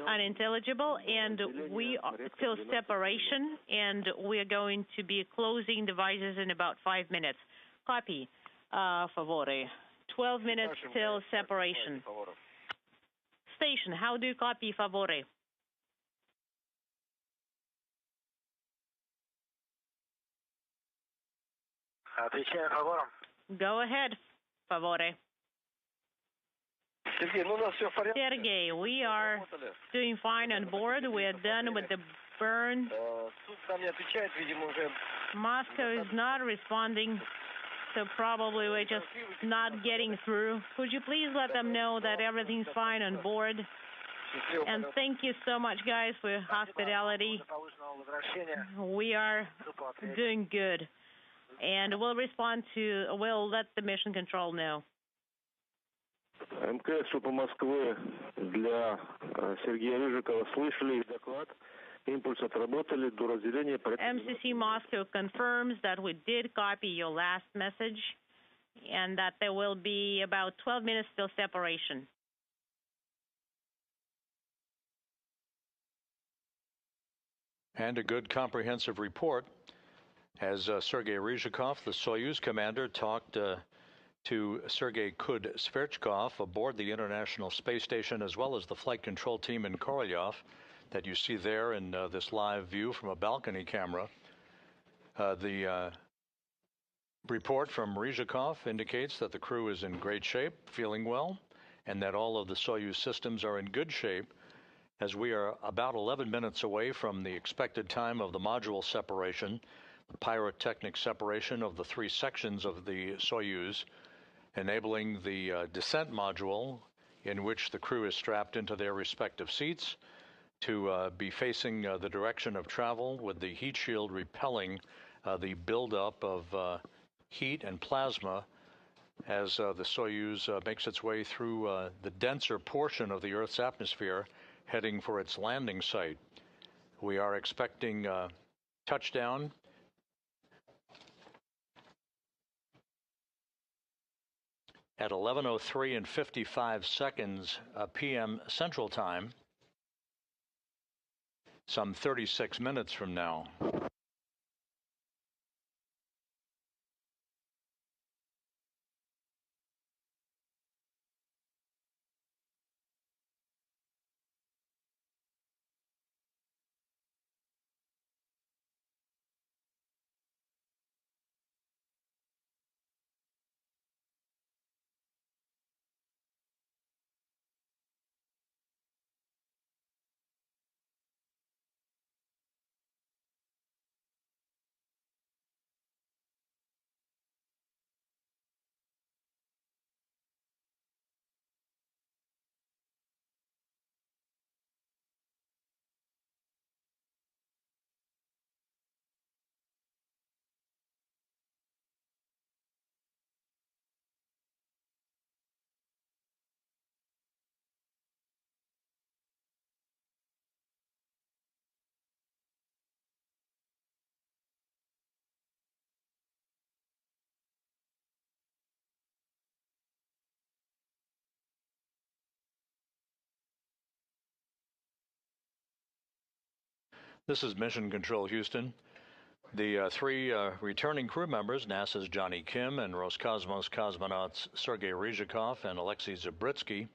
unintelligible, and we are till separation, and we are going to be closing devices in about 5 minutes. Copy, favore. 12 minutes till separation. Station, how do you copy, favore? Go ahead, favore. Sergei, we are doing fine on board. We are done with the burn. Moscow is not responding, so probably we're just not getting through. Could you please let them know that everything's fine on board? And thank you so much, guys, for your hospitality. We are doing good. And we'll let the mission control know. МКС ШУПа Москвы для Сергея Рыжикова слышали их доклад. Импульс отработали до разделения. MCC Moscow confirms that we did copy your last message and that there will be about 12 minutes till separation. And a good comprehensive report as Sergei Ryzhikov, the Soyuz commander, talked to Sergei Kud-Sverchkov aboard the International Space Station, as well as the flight control team in Korolyov that you see there in this live view from a balcony camera. The report from Ryzhikov indicates that the crew is in great shape, feeling well, and that all of the Soyuz systems are in good shape, as we are about 11 minutes away from the expected time of the module separation, the pyrotechnic separation of the 3 sections of the Soyuz, enabling the descent module, in which the crew is strapped into their respective seats, to be facing the direction of travel, with the heat shield repelling the buildup of heat and plasma as the Soyuz makes its way through the denser portion of the Earth's atmosphere, heading for its landing site. We are expecting touchdown at 11:03 and 55 seconds p.m. Central Time, some 36 minutes from now. This is Mission Control Houston. The three returning crew members, NASA's Johnny Kim and Roscosmos cosmonauts Sergei Ryzhikov and Alexei Zabritsky,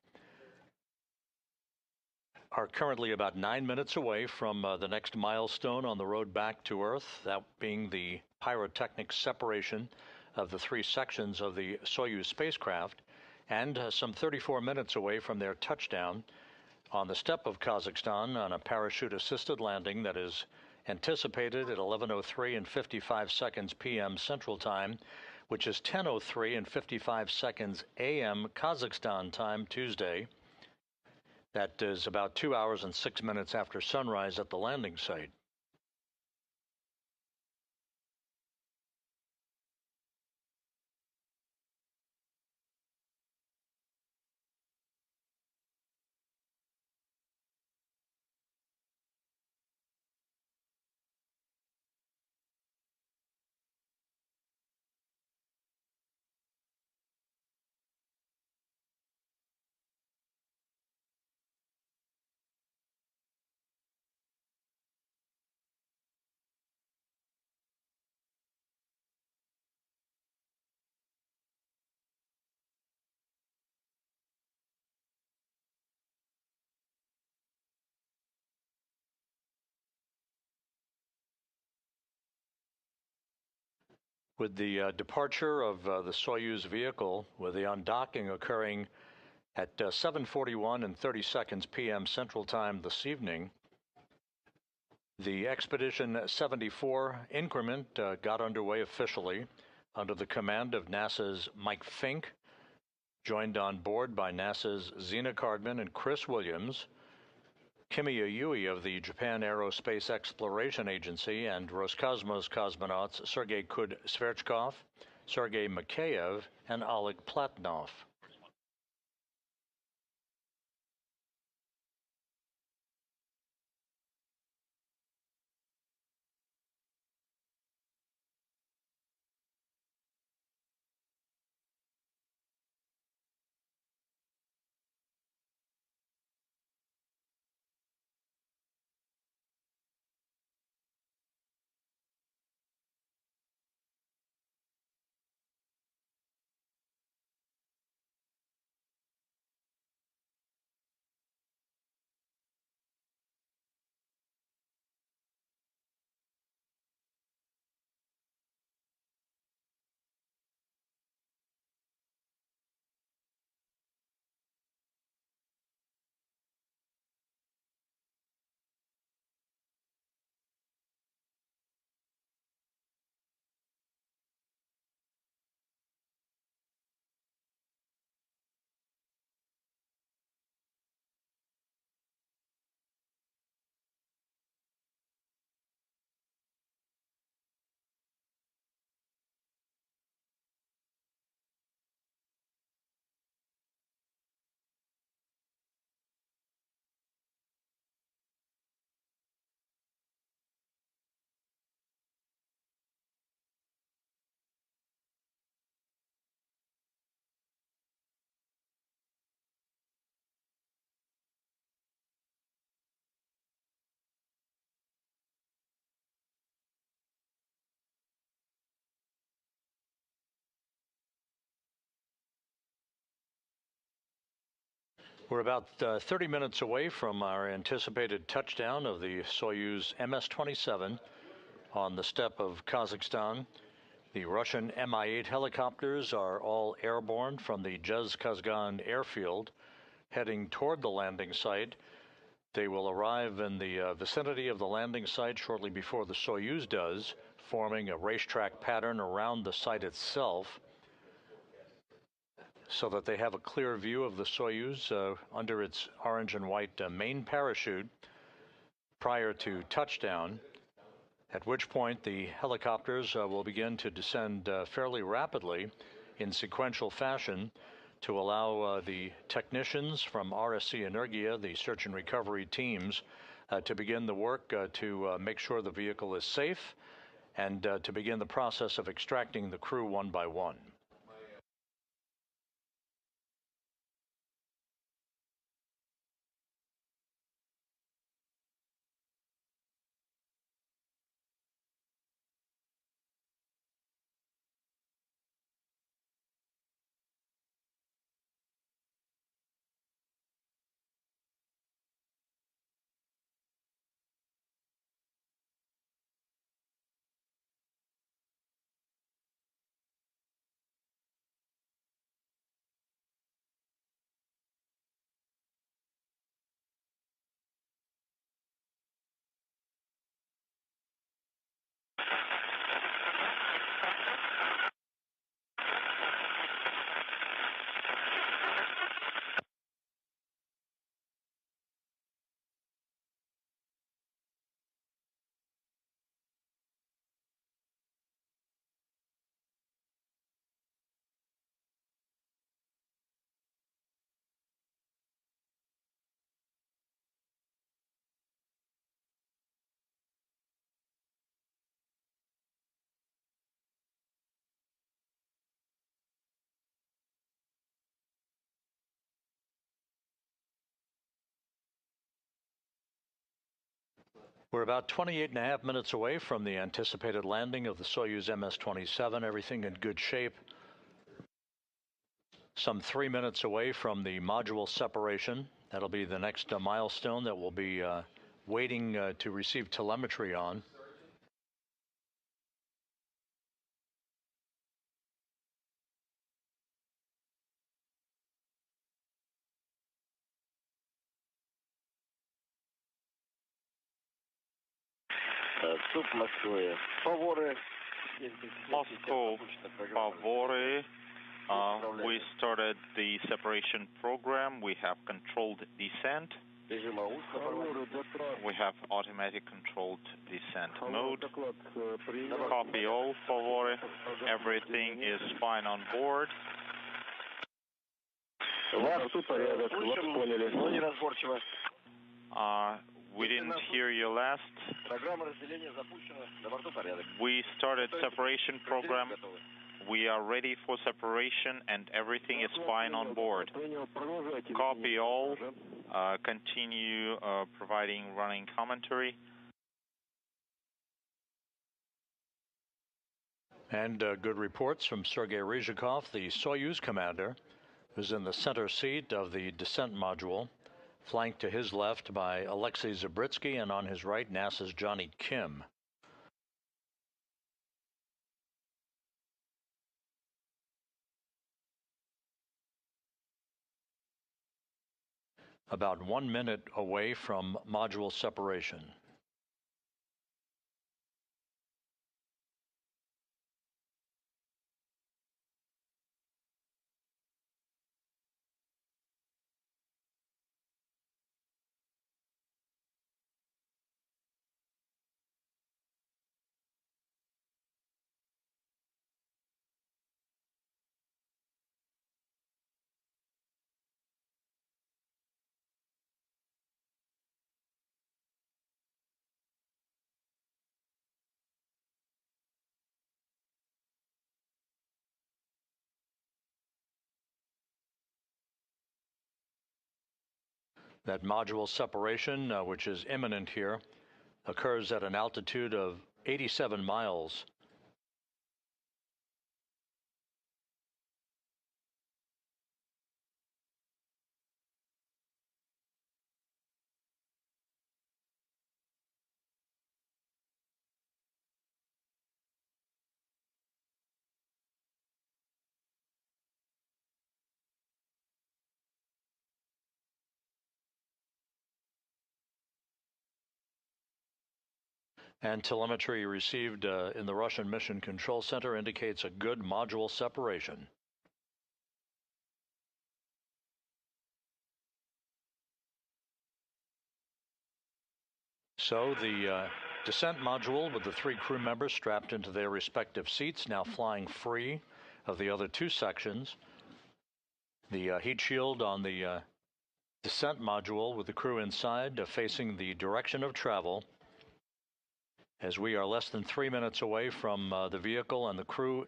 are currently about 9 minutes away from the next milestone on the road back to Earth, that being the pyrotechnic separation of the three sections of the Soyuz spacecraft, and some 34 minutes away from their touchdown on the steppe of Kazakhstan on a parachute-assisted landing that is anticipated at 11:03 and 55 seconds p.m. Central Time, which is 10:03 and 55 seconds a.m. Kazakhstan time Tuesday. That is about 2 hours and 6 minutes after sunrise at the landing site. With the departure of the Soyuz vehicle, with the undocking occurring at 7:41 and 30 seconds p.m. Central Time this evening, the Expedition 74 increment got underway officially under the command of NASA's Mike Fink, joined on board by NASA's Zena Cardman and Chris Williams, Kimiya Yui of the Japan Aerospace Exploration Agency, and Roscosmos cosmonauts Sergei Kud-Sverchkov, Sergei Mikheyev, and Oleg Platonov. We're about 30 minutes away from our anticipated touchdown of the Soyuz MS-27 on the steppe of Kazakhstan. The Russian Mi-8 helicopters are all airborne from the Zhezkazgan airfield, heading toward the landing site. They will arrive in the vicinity of the landing site shortly before the Soyuz does, forming a racetrack pattern around the site itself, so that they have a clear view of the Soyuz under its orange and white main parachute prior to touchdown, at which point the helicopters will begin to descend fairly rapidly in sequential fashion to allow the technicians from RSC Energia, the search and recovery teams, to begin the work to make sure the vehicle is safe and to begin the process of extracting the crew one by one. We're about 28.5 minutes away from the anticipated landing of the Soyuz MS-27. Everything in good shape. Some 3 minutes away from the module separation. That'll be the next milestone that we'll be waiting to receive telemetry on. Moscow, Pavory. We started the separation program. We have controlled descent. We have automatic controlled descent mode. Copy all, Pavory. Everything is fine on board. We didn't hear you last. We started separation program. We are ready for separation and everything is fine on board. Copy all. Continue providing running commentary. And good reports from Sergei Ryzhikov, the Soyuz commander, who's in the center seat of the descent module, flanked to his left by Alexei Zabritsky, and on his right, NASA's Johnny Kim. About 1 minute away from module separation. That module separation, which is imminent here, occurs at an altitude of 87 miles. And telemetry received in the Russian Mission Control Center indicates a good module separation. So the descent module with the 3 crew members strapped into their respective seats, now flying free of the other 2 sections. The heat shield on the descent module with the crew inside facing the direction of travel, as we are less than 3 minutes away from the vehicle and the crew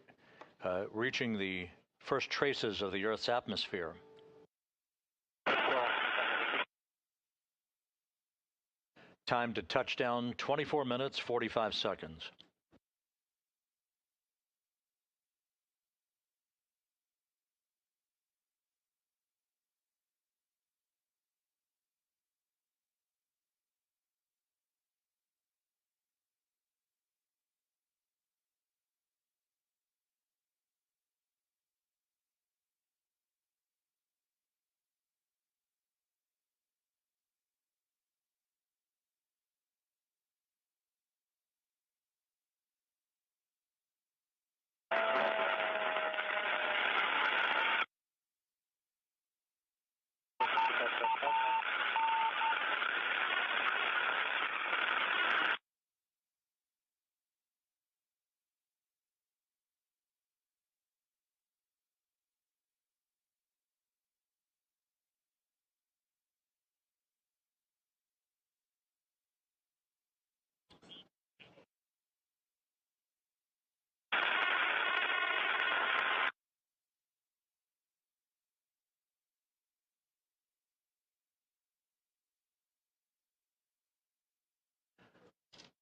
reaching the first traces of the Earth's atmosphere. Time to touchdown, 24 minutes, 45 seconds.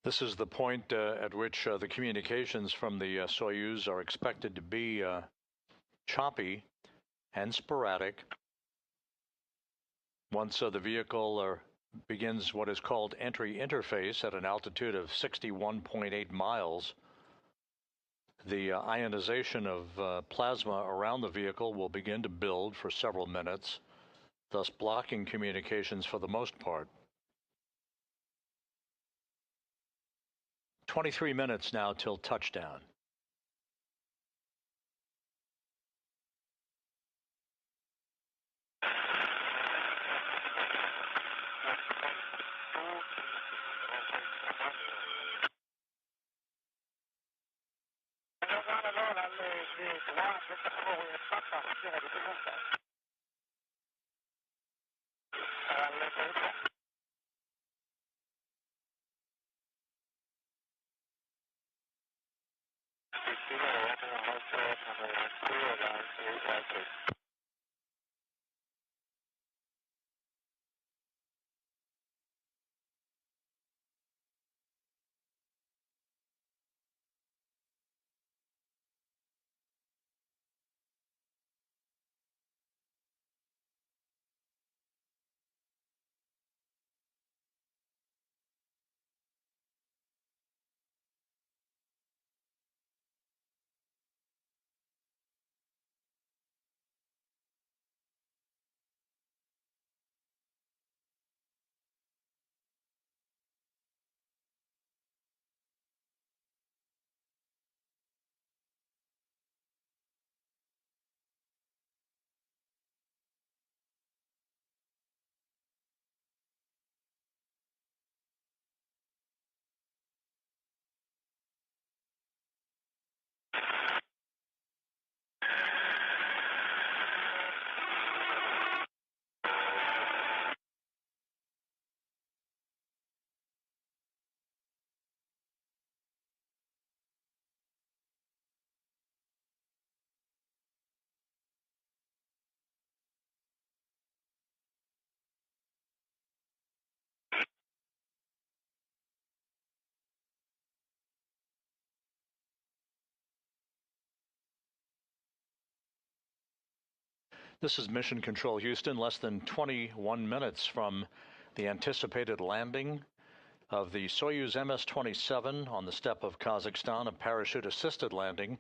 This is the point at which the communications from the Soyuz are expected to be choppy and sporadic. Once the vehicle begins what is called entry interface at an altitude of 61.8 miles, the ionization of plasma around the vehicle will begin to build for several minutes, thus blocking communications for the most part. 23 minutes now till touchdown. This is Mission Control Houston, less than 21 minutes from the anticipated landing of the Soyuz MS-27 on the steppe of Kazakhstan, a parachute-assisted landing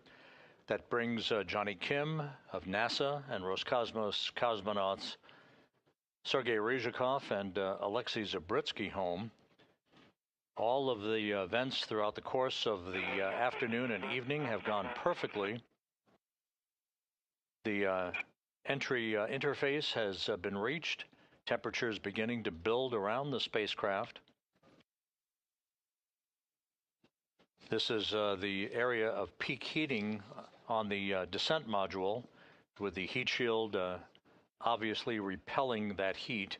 that brings Johnny Kim of NASA and Roscosmos cosmonauts Sergei Ryzhikov and Alexei Zabritsky home. All of the events throughout the course of the afternoon and evening have gone perfectly. The entry interface has been reached. Temperatures beginning to build around the spacecraft. This is the area of peak heating on the descent module, with the heat shield obviously repelling that heat.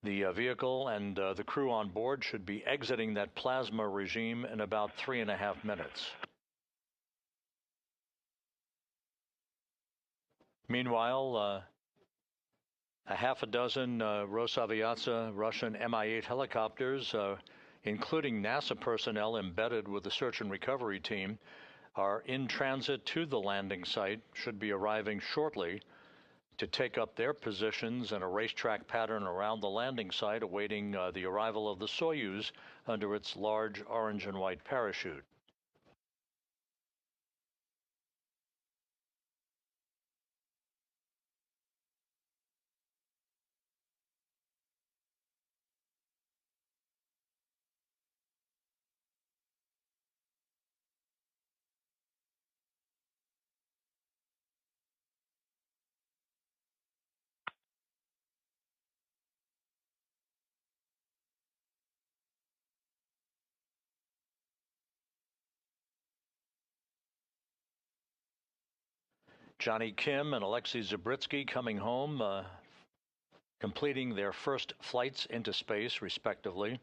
The vehicle and the crew on board should be exiting that plasma regime in about 3.5 minutes. Meanwhile, a half a dozen Rosaviatsa Russian Mi-8 helicopters, including NASA personnel embedded with the search and recovery team, are in transit to the landing site, should be arriving shortly to take up their positions in a racetrack pattern around the landing site, awaiting the arrival of the Soyuz under its large orange and white parachute. Johnny Kim and Alexei Zabritsky coming home, completing their first flights into space, respectively.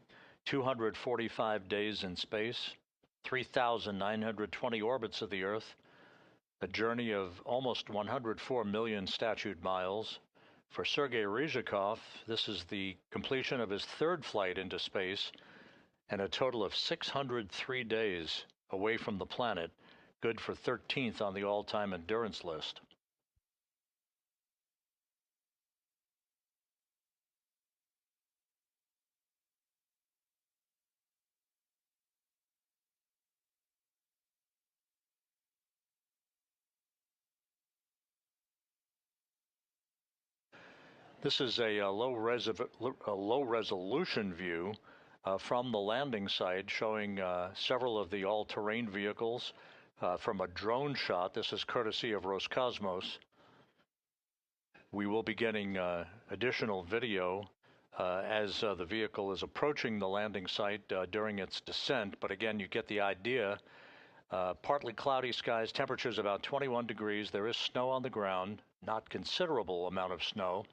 245 days in space, 3,920 orbits of the Earth, a journey of almost 104 million statute miles. For Sergei Ryzhikov, this is the completion of his third flight into space, and a total of 603 days away from the planet, good for 13th on the all-time endurance list. This is a low resolution view from the landing site, showing several of the all-terrain vehicles from a drone shot. This is courtesy of Roscosmos. We will be getting additional video as the vehicle is approaching the landing site during its descent. But again, you get the idea. Partly cloudy skies, temperatures about 21 degrees. There is snow on the ground, not considerable amount of snow,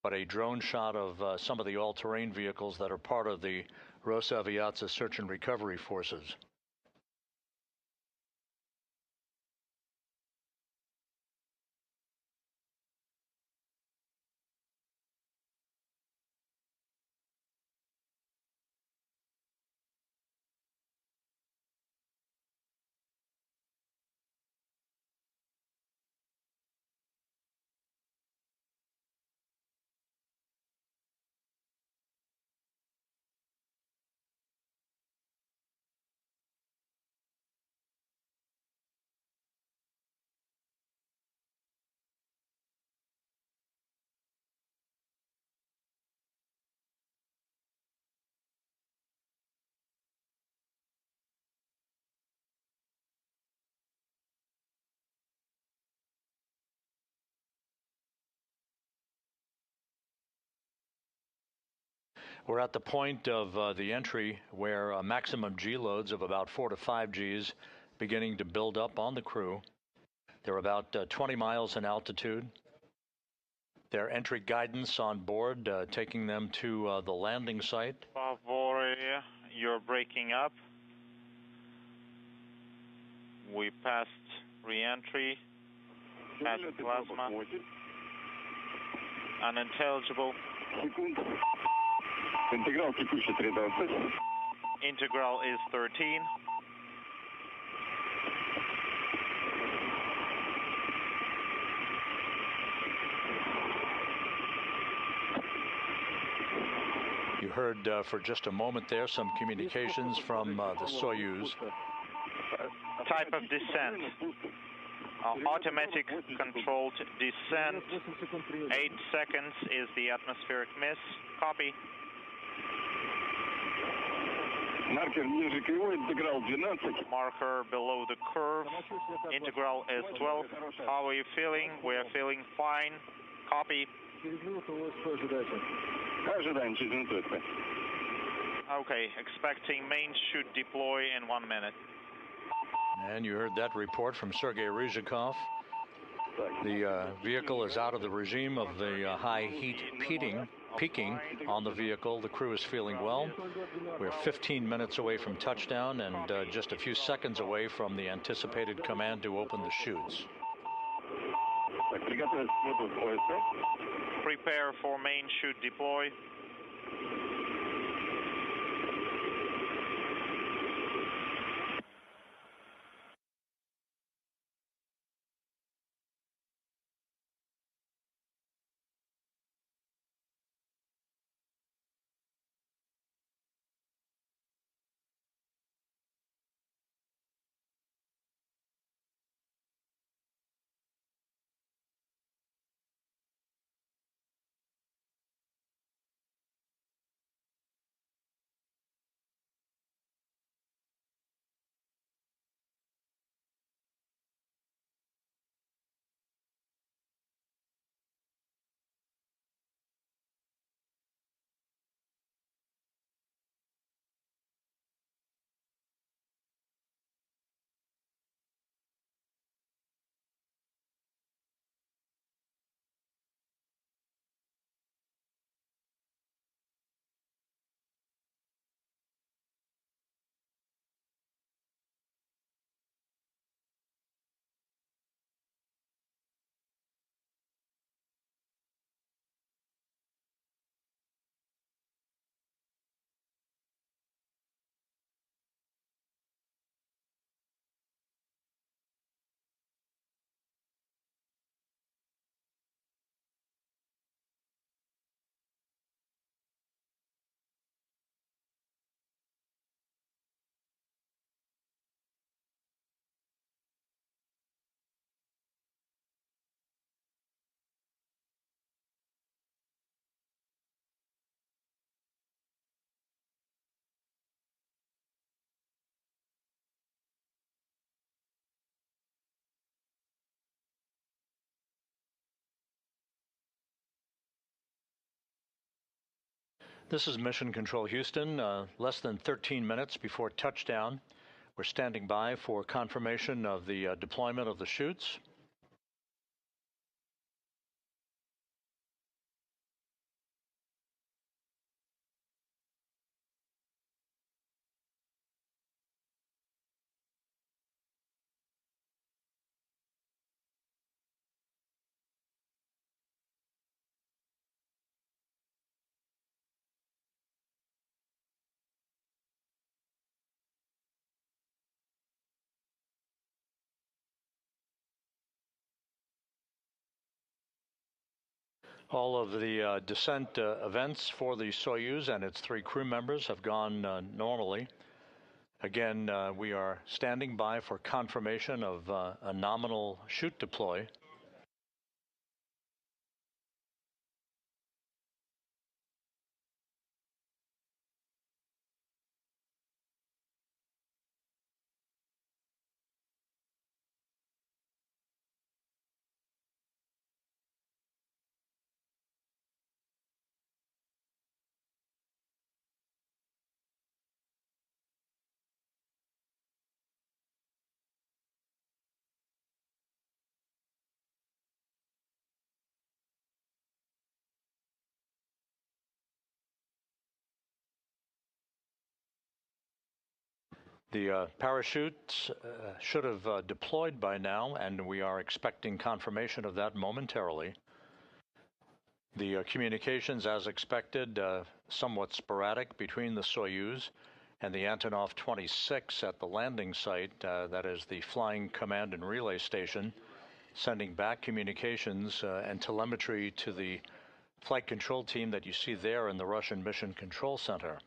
but a drone shot of some of the all-terrain vehicles that are part of the Rosaviatsa search and recovery forces. We're at the point of the entry where maximum G loads of about 4 to 5 Gs beginning to build up on the crew. They're about 20 miles in altitude. Their entry guidance on board taking them to the landing site. Favoria, you're breaking up. We passed re-entry, passed plasma, unintelligible. Интеграл текущий 320. Integral is 13. You heard for just a moment there some communications from the Soyuz. Type of descent. Automatic controlled descent. 8 seconds is the atmospheric miss. Copy. Маркер ниже кривой, интеграл 12. Marker below the curve. Integral is 12. How are you feeling? We are feeling fine. Copy. Ожидаем через минуту. Okay, expecting main should deploy in 1 minute. And you heard that report from Sergei Ryzhikov. The vehicle is out of the regime of the high heat peaking on the vehicle. The crew is feeling well. We're 15 minutes away from touchdown and just a few seconds away from the anticipated command to open the chutes. Prepare for main chute deploy. This is Mission Control Houston, less than 13 minutes before touchdown. We're standing by for confirmation of the deployment of the chutes. All of the descent events for the Soyuz and its 3 crew members have gone normally. Again, we are standing by for confirmation of a nominal chute deploy. The parachutes should have deployed by now, and we are expecting confirmation of that momentarily. The communications, as expected, somewhat sporadic between the Soyuz and the Antonov 26 at the landing site, that is the Flying Command and Relay Station, sending back communications and telemetry to the flight control team that you see there in the Russian Mission Control Center.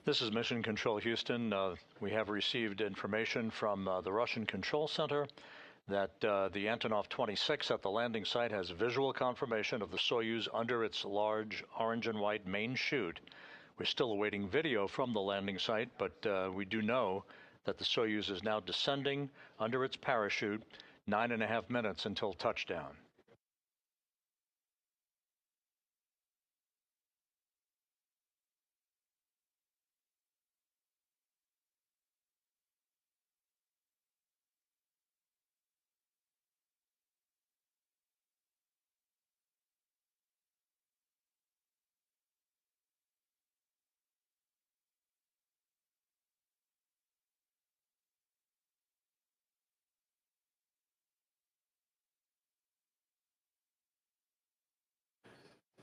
This is Mission Control Houston. We have received information from the Russian Control Center that the Antonov 26 at the landing site has visual confirmation of the Soyuz under its large orange and white main chute. We're still awaiting video from the landing site, but we do know that the Soyuz is now descending under its parachute, 9.5 minutes until touchdown.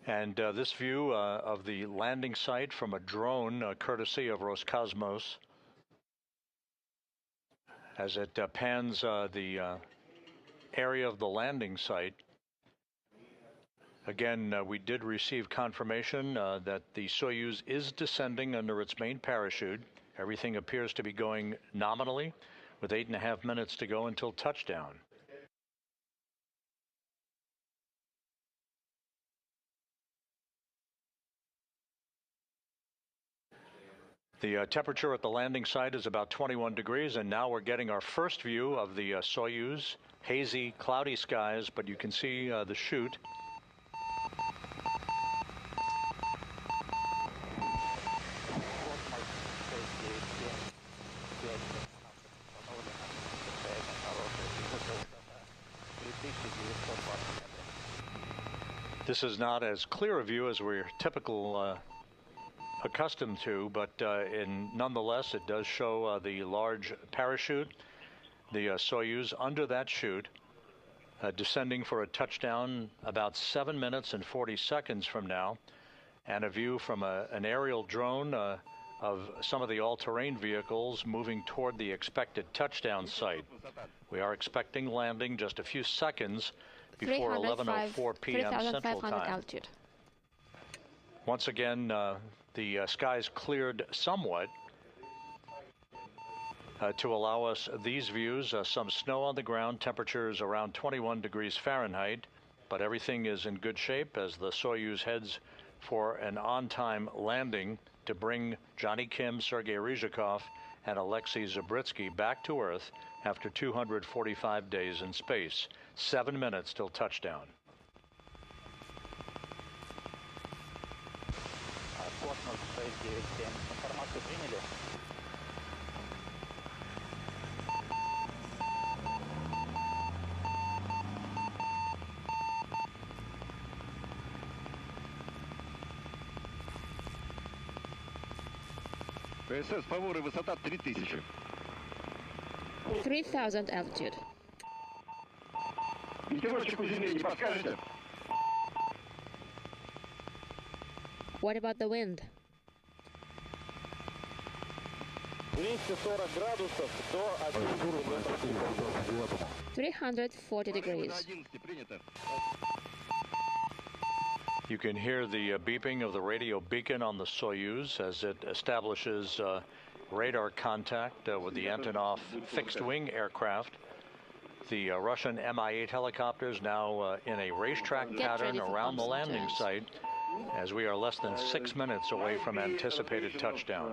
And this view of the landing site from a drone, courtesy of Roscosmos, as it pans the area of the landing site. Again, we did receive confirmation that the Soyuz is descending under its main parachute. Everything appears to be going nominally, with 8.5 minutes to go until touchdown. The temperature at the landing site is about 21 degrees, and now we're getting our first view of the Soyuz. Hazy, cloudy skies, but you can see the chute. This is not as clear a view as we're typical accustomed to, but nonetheless, it does show the large parachute, the Soyuz under that chute, descending for a touchdown about 7 minutes and 40 seconds from now, and a view from an aerial drone of some of the all-terrain vehicles moving toward the expected touchdown site. We are expecting landing just a few seconds before 11:04 p.m. Central Time. Altitude. Once again, the skies cleared somewhat to allow us these views. Some snow on the ground, temperatures around 21 degrees Fahrenheit, but everything is in good shape as the Soyuz heads for an on-time landing to bring Johnny Kim, Sergei Ryzhikov, and Alexei Zabritsky back to Earth after 245 days in space. 7 minutes till touchdown. ПСС, фаворы, высота 3000. 3000 altitude. Ветерочек у земли, не подскажете? What about the wind? 240 градусов до 340 degrees. 11 принято. You can hear the beeping of the radio beacon on the Soyuz as it establishes radar contact with the Antonov fixed-wing aircraft. The Russian Mi-8 helicopters now in a racetrack pattern around the landing site as we are less than 6 minutes away from anticipated touchdown.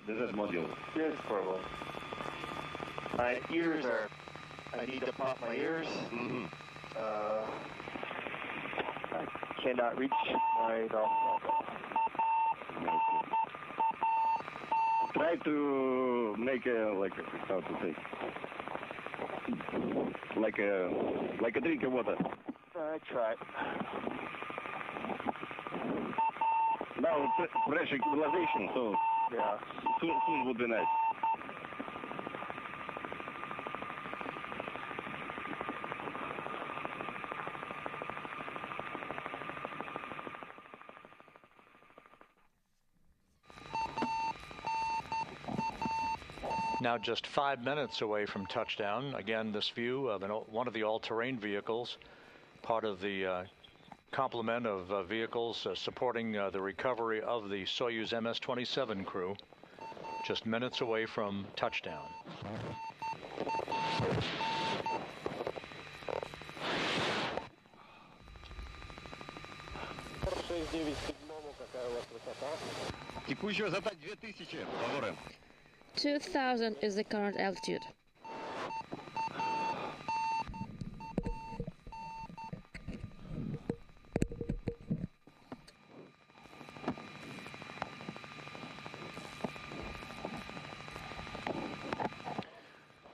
This is module. Yes, problem. My ears are... I need to pop my ears. I cannot reach my... Try to make a, like, how to say, like a drink of water. I tried. Now pressure equalization, so Yeah. soon would be nice. Now just 5 minutes away from touchdown. Again, this view of one of the all-terrain vehicles, part of the complement of vehicles supporting the recovery of the Soyuz MS-27 crew, just minutes away from touchdown. Текущая высота 2000, фаворы. 2000 is the current altitude.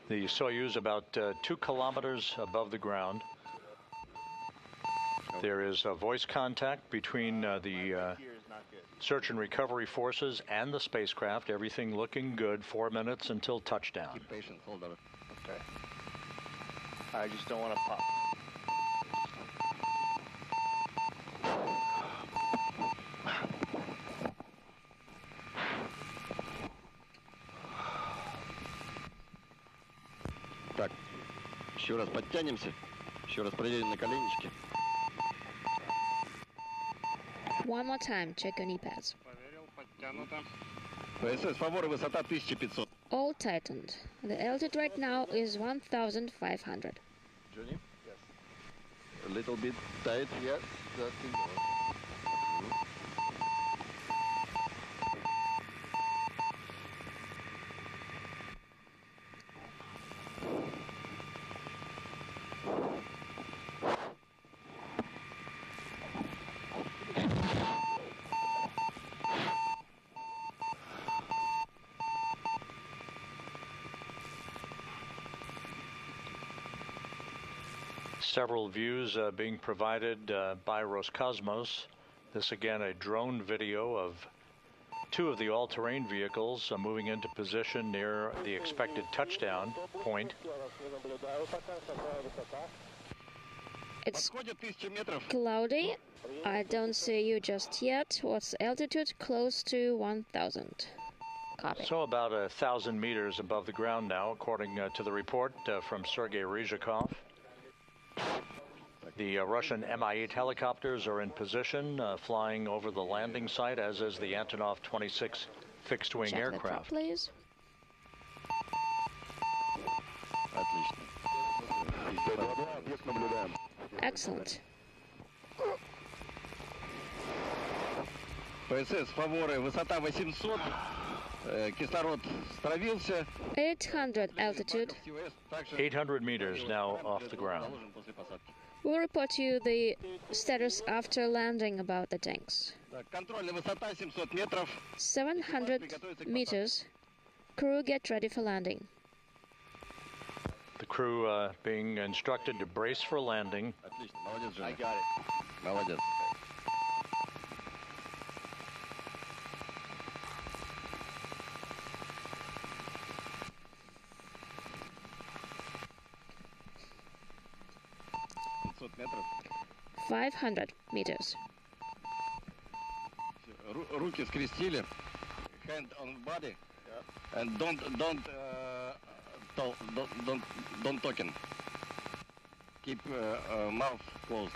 The Soyuz about 2 kilometers above the ground. There is a voice contact between the search and recovery forces and the spacecraft. Everything looking good. 4 minutes until touchdown. Keep patient, hold on. Okay. I just don't want to pop. Так, еще раз подтянемся. Еще раз проверим на коленнички. One more time, check your knee pads. Проверил, подтянуто. ПСС, фаворы, высота 1500. All tightened. The altitude right now is 1500. Johnny? Yes. A little bit tight. Yes, that's enough. Several views being provided by Roscosmos. This again a drone video of two of the all-terrain vehicles moving into position near the expected touchdown point. It's cloudy. I don't see you just yet. What's the altitude? Close to 1,000. Copy. So about 1,000 meters above the ground now, according to the report from Sergei Ryzhikov. The Russian Mi-8 helicopters are in position, flying over the landing site, as is the Antonov 26 fixed-wing Check aircraft. The top, please. Excellent. ПСС Фаворы, высота 800, кислород стравился. 800 altitude. 800 meters now off the ground. We'll report to you the status after landing about the tanks. Контрольная высота 700 метров. 700 meters. Crew, get ready for landing. The crew being instructed to brace for landing. Отлично, молодец, Женя. I got it. Молодец. метров. 500 meters. Руки скрестили. Hand on body. Yeah. And don't talking. Keep mouth closed.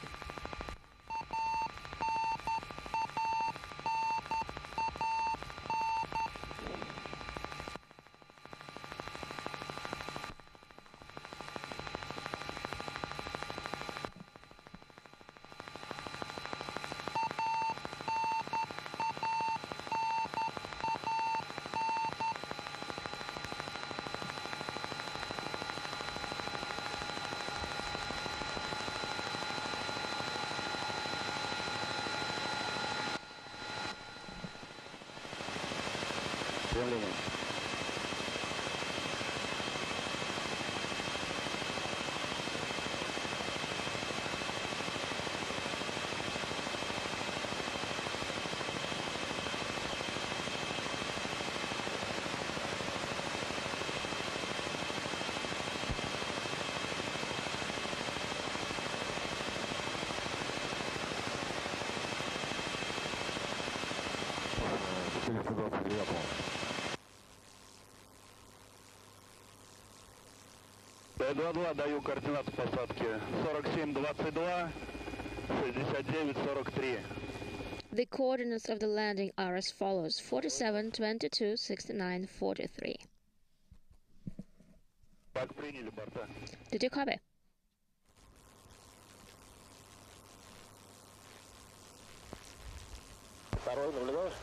Т-22, даю координаты посадки 47-22, 69-43. The coordinates of the landing are as follows: 47, 22, 69, 43. Так, приняли борта. Did you copy? Второй наблюдаешь?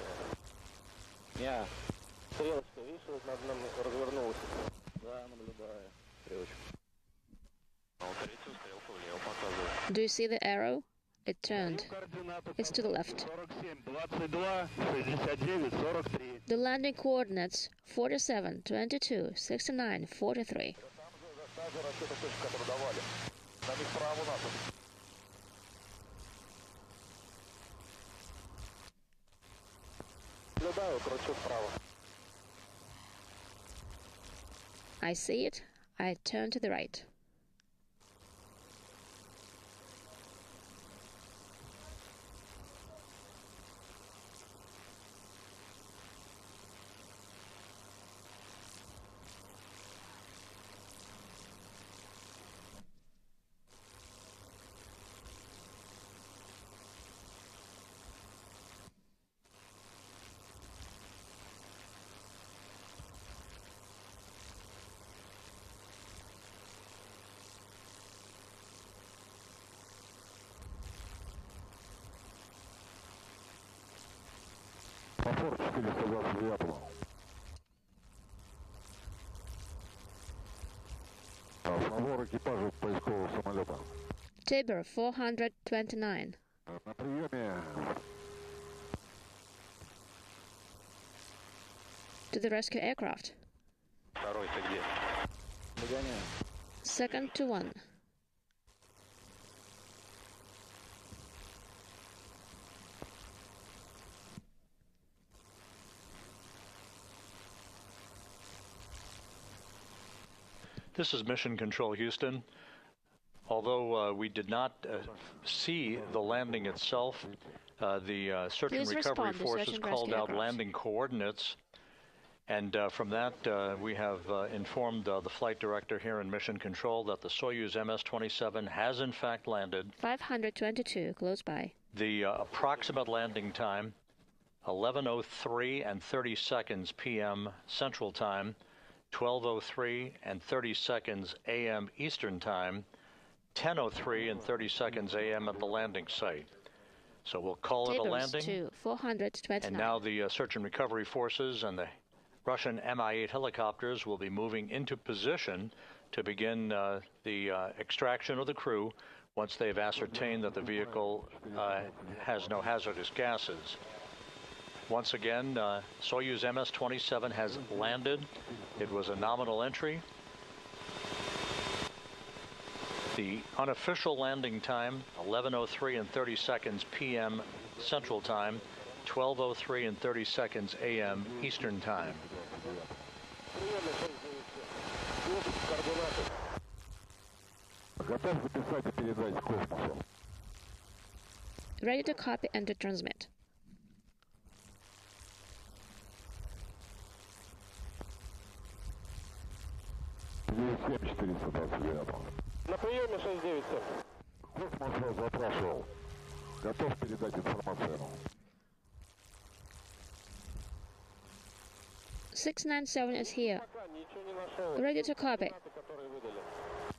Не. Стрелочка, видишь, над нами развернулась. Да, наблюдаю. Стрелочка. Третью стрелку влево показываю. Do you see the arrow? It turned. It's to the left. 47-22, 69-43. The landing coordinates 47, 22, 69, 43. I see it. I turn to the right. Форт 429. Фавор экипажу поискового самолета. Tabor 429. На приеме. To the rescue aircraft. Второй-то где? Догоняю. Second to one. This is Mission Control Houston. Although we did not see the landing itself, the search and recovery forces called out landing coordinates. And from that, we have informed the flight director here in Mission Control that the Soyuz MS-27 has in fact landed. 522, close by. The approximate landing time, 11:03 and 30 seconds p.m. Central Time, 12:03 and 30 seconds a.m. Eastern Time, 10:03 and 30 seconds a.m. at the landing site. So we'll call it a landing. To 429. And now the search and recovery forces and the Russian Mi-8 helicopters will be moving into position to begin the extraction of the crew once they've ascertained that the vehicle has no hazardous gases. Once again, Soyuz MS-27 has landed. It was a nominal entry. The unofficial landing time, 11:03 and 30 seconds p.m. Central Time, 12:03 and 30 seconds a.m. Eastern Time. Ready to copy and to transmit. На приеме 697. Космос запрашивал. Готов передать информацию. 697 is here. Ready to copy.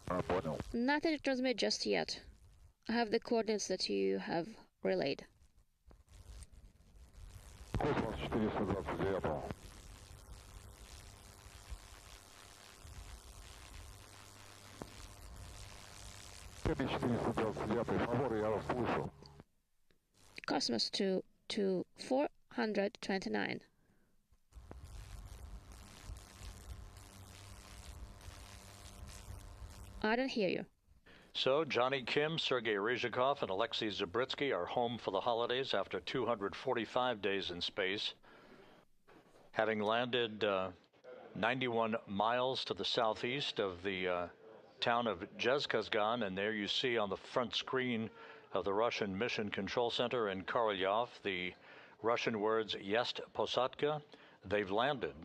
Понял. Nothing to transmit just yet. I have the coordinates that you have relayed. Космос 429. Cosmos to 429. I don't hear you. So, Johnny Kim, Sergei Ryzhikov, and Alexei Zabritsky are home for the holidays after 245 days in space. Having landed 91 miles to the southeast of the town of Zhezkazgan, and there you see on the front screen of the Russian Mission Control Center in Korolyov the Russian words Есть Posадка, they've landed.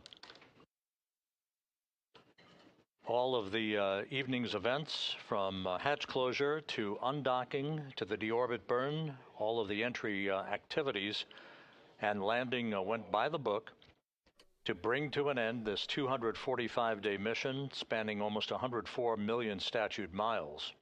All of the evening's events, from hatch closure to undocking to the deorbit burn, all of the entry activities and landing went by the book to bring to an end this 245-day mission spanning almost 104 million statute miles.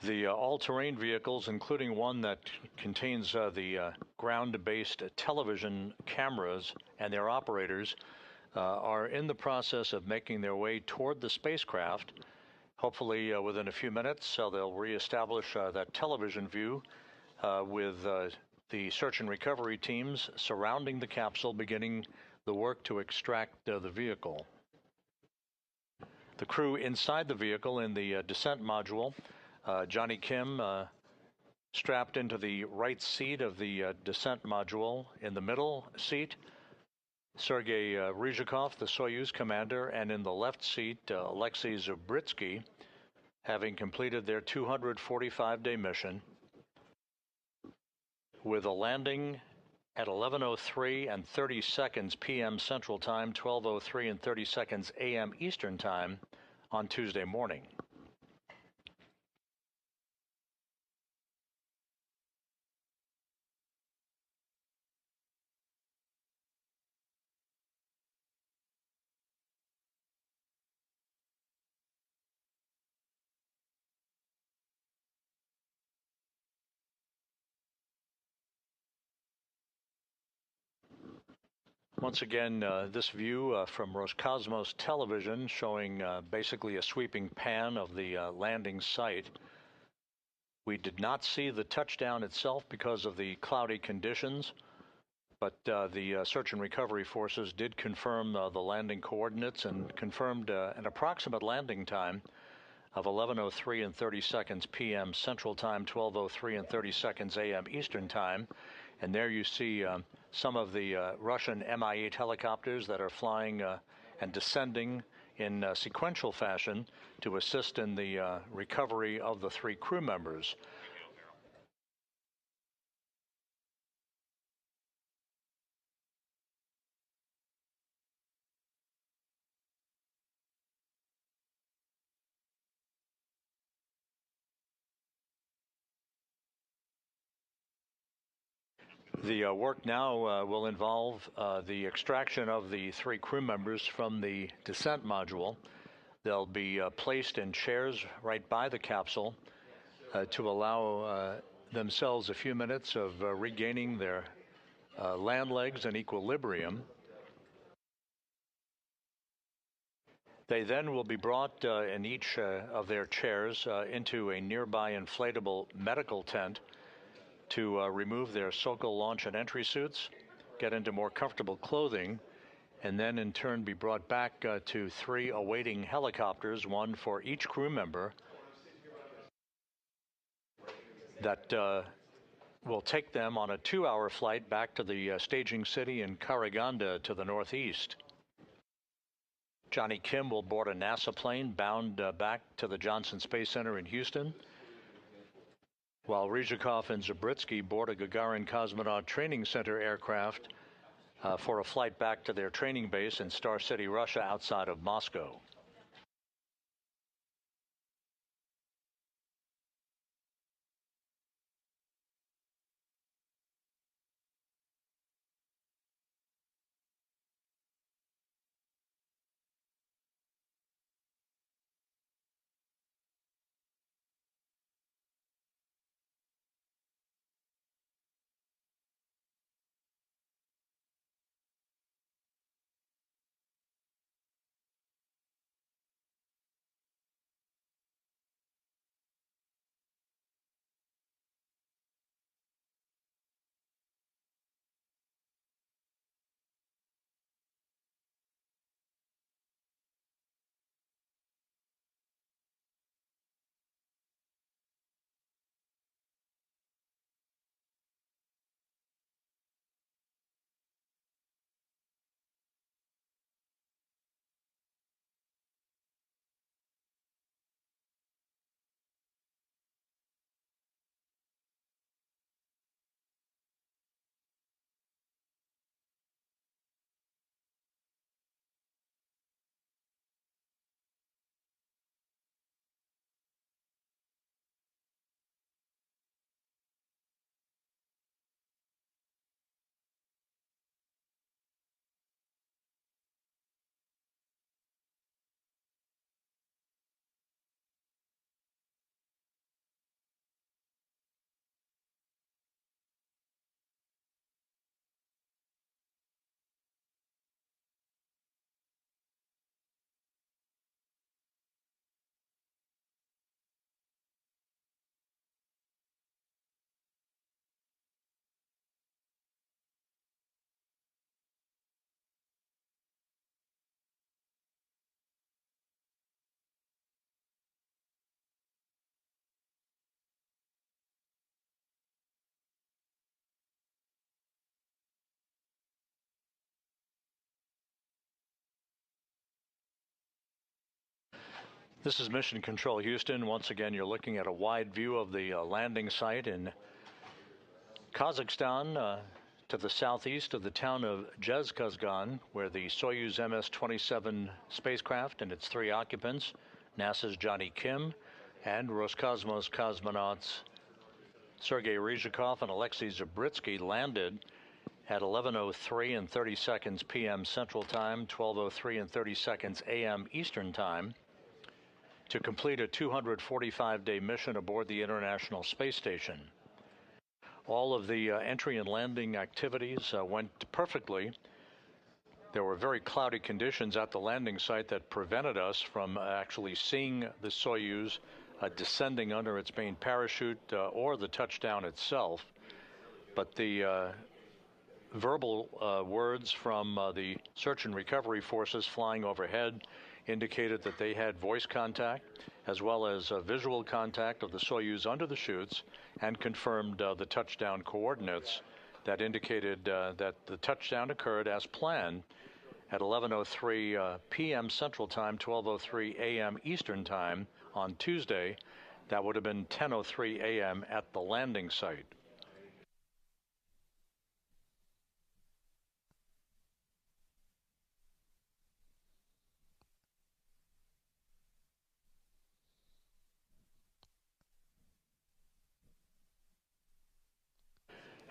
The all-terrain vehicles, including one that contains the ground-based television cameras and their operators, are in the process of making their way toward the spacecraft. Hopefully within a few minutes, they'll reestablish that television view with the search and recovery teams surrounding the capsule, beginning the work to extract the vehicle. The crew inside the vehicle in the descent module, Johnny Kim strapped into the right seat of the descent module. In the middle seat, Sergei Ryzhikov, the Soyuz commander, and in the left seat, Alexei Zabritsky, having completed their 245-day mission with a landing at 11:03 and 30 seconds p.m. Central Time, 12:03 and 30 seconds a.m. Eastern Time on Tuesday morning. Once again, this view from Roscosmos television showing basically a sweeping pan of the landing site. We did not see the touchdown itself because of the cloudy conditions, but the search and recovery forces did confirm the landing coordinates and confirmed an approximate landing time of 11:03 and 30 seconds p.m. Central Time, 12:03 and 30 seconds a.m. Eastern Time. And there you see some of the Russian Mi-8 helicopters that are flying and descending in sequential fashion to assist in the recovery of the 3 crew members. The work now will involve the extraction of the 3 crew members from the descent module. They'll be placed in chairs right by the capsule to allow themselves a few minutes of regaining their land legs and equilibrium. They then will be brought in each of their chairs into a nearby inflatable medical tent to remove their Sokol launch and entry suits, get into more comfortable clothing, and then in turn be brought back to 3 awaiting helicopters, 1 for each crew member, that will take them on a 2-hour flight back to the staging city in Karaganda to the northeast. Johnny Kim will board a NASA plane bound back to the Johnson Space Center in Houston, while Ryzhikov and Zabritsky board a Gagarin Cosmonaut Training Center aircraft for a flight back to their training base in Star City, Russia, outside of Moscow. This is Mission Control Houston. Once again, you're looking at a wide view of the landing site in Kazakhstan, to the southeast of the town of Zhezkazgan, where the Soyuz MS-27 spacecraft and its 3 occupants, NASA's Johnny Kim, and Roscosmos cosmonauts Sergei Ryzhikov and Alexei Zabritsky landed at 11:03 and 30 seconds p.m. Central Time, 12:03 and 30 seconds a.m. Eastern Time, to complete a 245-day mission aboard the International Space Station. All of the entry and landing activities went perfectly. There were very cloudy conditions at the landing site that prevented us from actually seeing the Soyuz descending under its main parachute or the touchdown itself. But the verbal words from the search and recovery forces flying overhead indicated that they had voice contact as well as visual contact of the Soyuz under the chutes, and confirmed the touchdown coordinates that indicated that the touchdown occurred as planned at 11:03 p.m. Central Time, 12:03 a.m. Eastern Time on Tuesday. That would have been 10:03 a.m. at the landing site.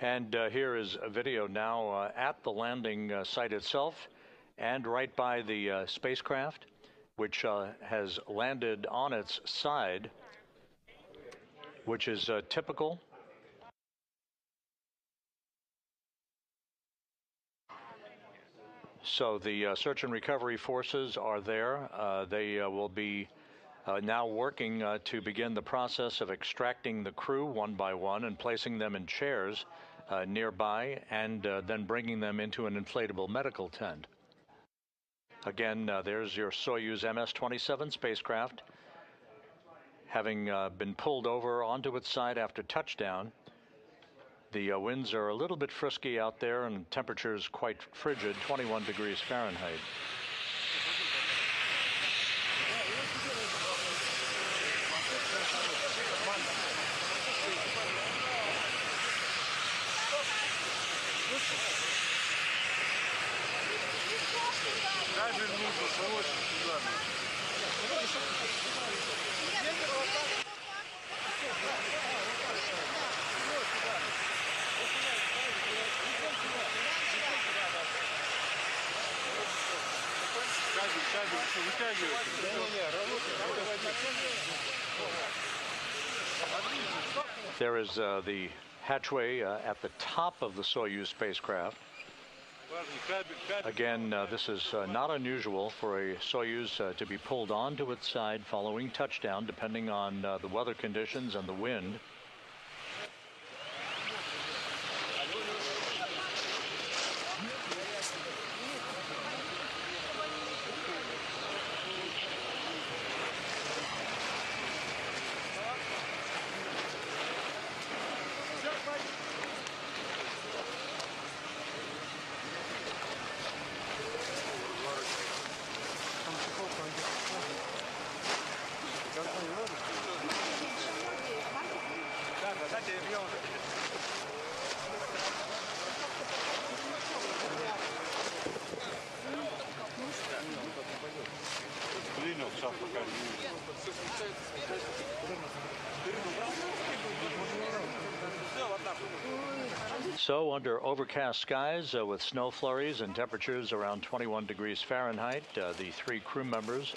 And here is a video now at the landing site itself, and right by the spacecraft, which has landed on its side, which is typical. So the search and recovery forces are there. They will be now working to begin the process of extracting the crew one by one and placing them in chairs nearby, and then bringing them into an inflatable medical tent. Again, there's your Soyuz MS-27 spacecraft, having been pulled over onto its side after touchdown. The winds are a little bit frisky out there, and temperatures quite frigid, 21 degrees Fahrenheit. There is the hatchway at the top of the Soyuz spacecraft. Again, this is not unusual for a Soyuz to be pulled onto its side following touchdown, depending on the weather conditions and the wind. So, under overcast skies with snow flurries and temperatures around 21 degrees Fahrenheit, the 3 crew members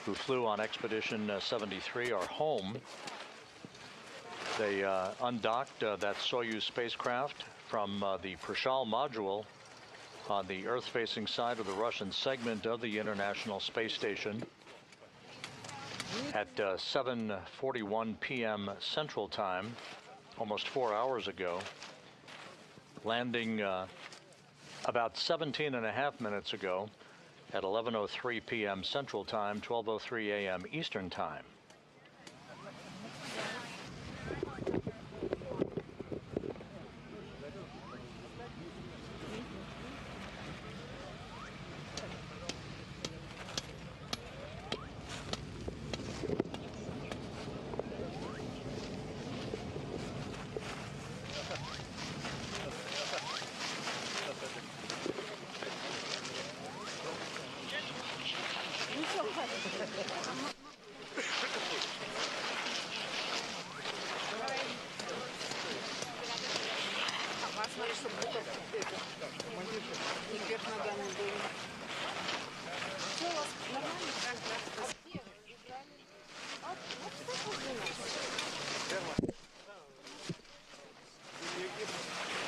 who flew on Expedition 73 are home. They undocked that Soyuz spacecraft from the Prishal module on the Earth-facing side of the Russian segment of the International Space Station at 7:41 p.m. Central Time, almost 4 hours ago, landing about 17.5 minutes ago at 11:03 p.m. Central Time, 12:03 a.m. Eastern Time.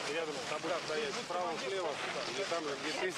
Рядом табура стоять, справа, слева, или там, где ты.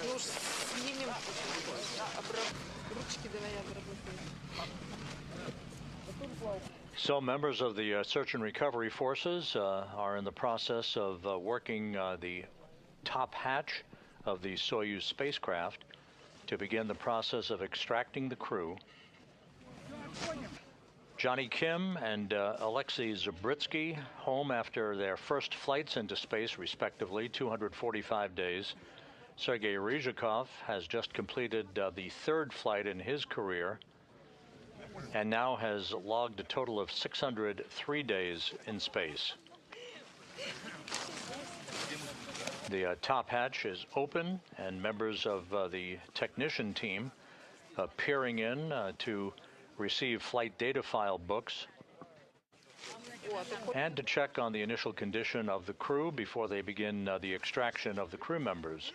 Ну, снимем ручки, давай обработаем. So members of the search and recovery forces are in the process of working the top hatch of the Soyuz spacecraft to begin the process of extracting the crew. Johnny Kim and Alexei Zabritsky home after their first flights into space, respectively, 245 days. Sergei Ryzhikov has just completed the third flight in his career and now has logged a total of 603 days in space. The top hatch is open, and members of the technician team peering in to receive flight data file books and to check on the initial condition of the crew before they begin the extraction of the crew members.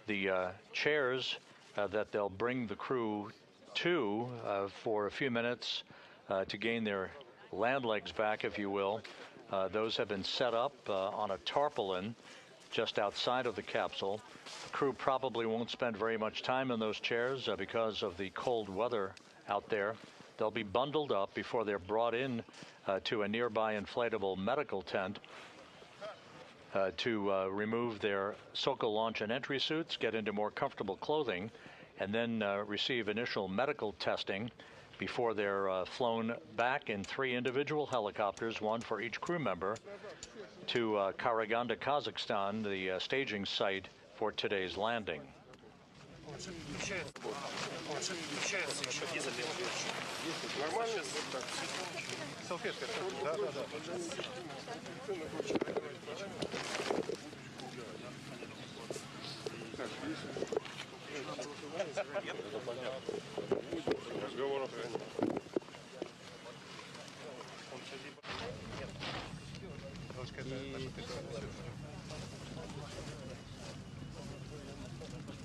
The chairs that they'll bring the crew to for a few minutes to gain their land legs back, if you will, those have been set up on a tarpaulin just outside of the capsule. The crew probably won't spend very much time in those chairs because of the cold weather out there. They'll be bundled up before they're brought in to a nearby inflatable medical tent to remove their Sokol launch and entry suits, get into more comfortable clothing, and then receive initial medical testing before they're flown back in 3 individual helicopters, one for each crew member, to Karaganda, Kazakhstan, the staging site for today's landing.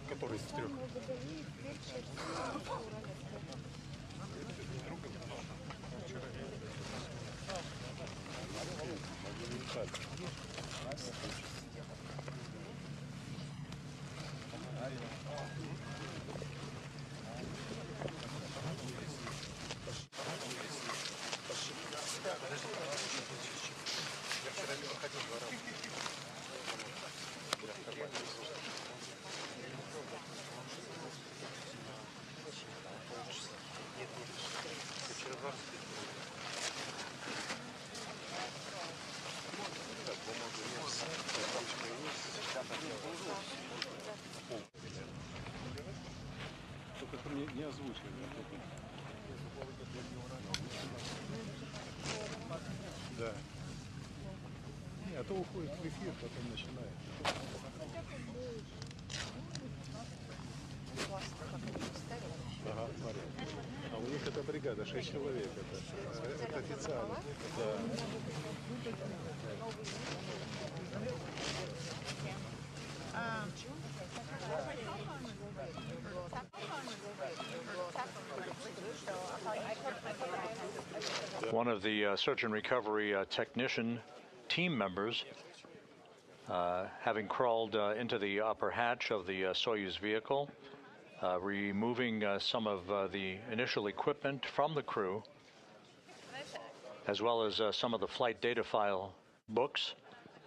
Который из 3. Только не озвучили. Да. Не, а то уходит в эфир, потом начинает. Ага, смотри. А у них это бригада, 6 человек. Это официально. Да. One of the search and recovery technician team members, having crawled into the upper hatch of the Soyuz vehicle, removing some of the initial equipment from the crew, as well as some of the flight data file books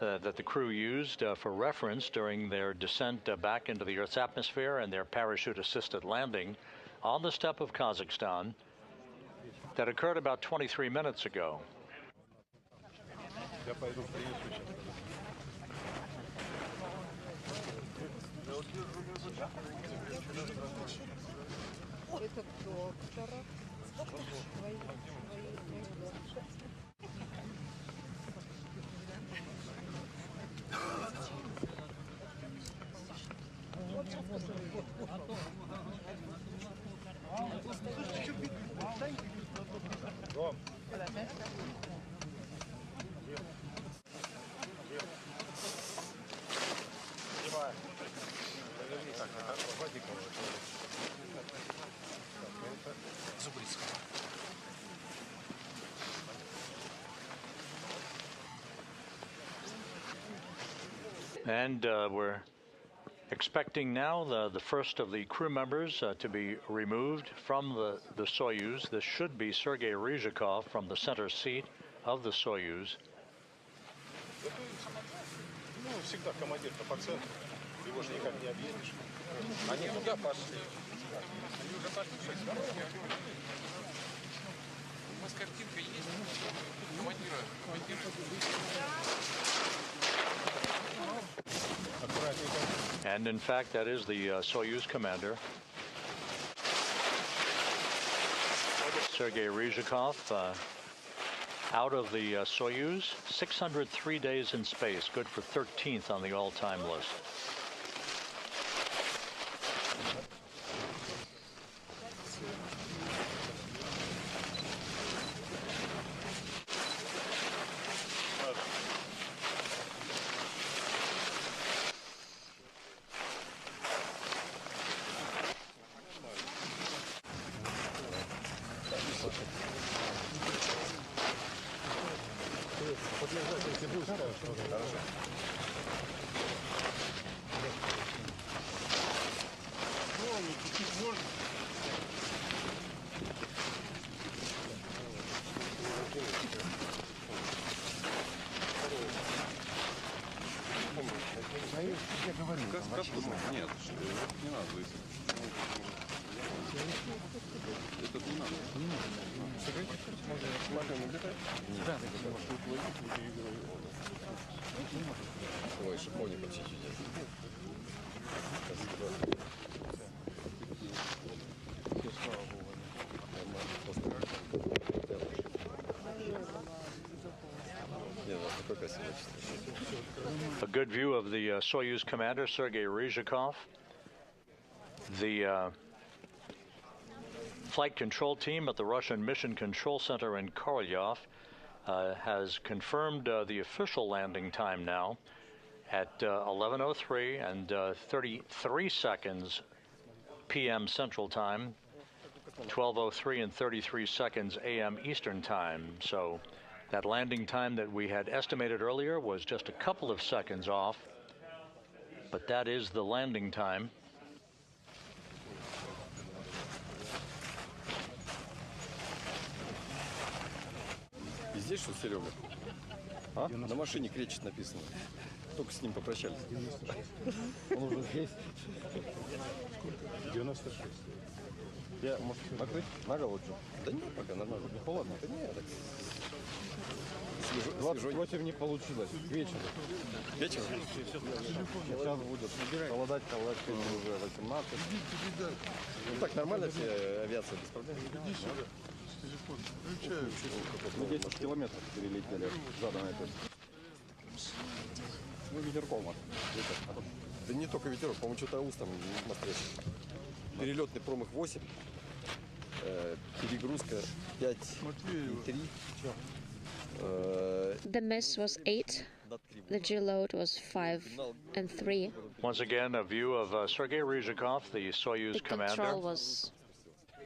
that the crew used for reference during their descent back into the Earth's atmosphere and their parachute-assisted landing on the steppe of Kazakhstan that occurred about 23 minutes ago. And we're expecting now the first of the crew members to be removed from the Soyuz. This should be Sergei Ryzhikov from the center seat of the Soyuz. Всегда командир-то по центру. Его же никак не объедешь. Они куда пошли? Они уже пошли. У вас картинка есть? Командира. And in fact, that is the Soyuz commander, Sergei Ryzhikov, out of the Soyuz, 603 days in space, good for 13th on the all-time list. Нет, не надо выйти. Этот не надо. Не надо. Можно летать? Да, ой, шиповник вообще чудесный. A good view of the Soyuz commander, Sergei Ryzhikov. The flight control team at the Russian Mission Control Center in Korolyov has confirmed the official landing time now at 11:03 and 33 seconds p.m. Central Time, 12:03 and 33 seconds a.m. Eastern Time. So that landing time that we had estimated earlier was just a couple of seconds off, but that is the landing time. И здесь что, Серега? А? На машине кречет написано. Только с ним попрощались. Он уже здесь. 96. Я, может, накрыть на голову? Да нет, пока нормально. Не холодно? Да нет, так... 28 не получилось. К вечеру. Вечером? Сейчас будет холодать, уже 18. Ну так, нормально все, авиация без проблем. Мы 10 километров перелетели задом это. Ну, ветерком. Да не только ветерок, по-моему, что-то устом навстречу. Перелетный промах 8. Перегрузка 5,3. The miss was 8. The G-load was 5 and 3. Once again, a view of Sergei Ryzhikov, the Soyuz commander. The control was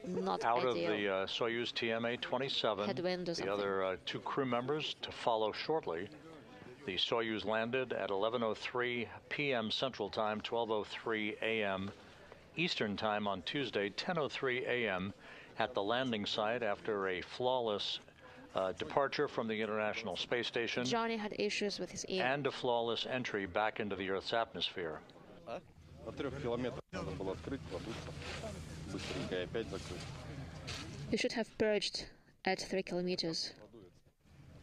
not out ideal. Of the Soyuz TMA-27. Headwind or something. The other two crew members to follow shortly. The Soyuz landed at 11:03 p.m. Central Time, 12:03 a.m. Eastern Time on Tuesday, 10:03 a.m. at the landing site after a flawless departure from the International Space Station, Johnny had issues with his ear. and a flawless entry back into the Earth's atmosphere. На 3 километрах надо было открыть, продуться, быстренько и опять закрыть. You should have purged at 3 kilometers.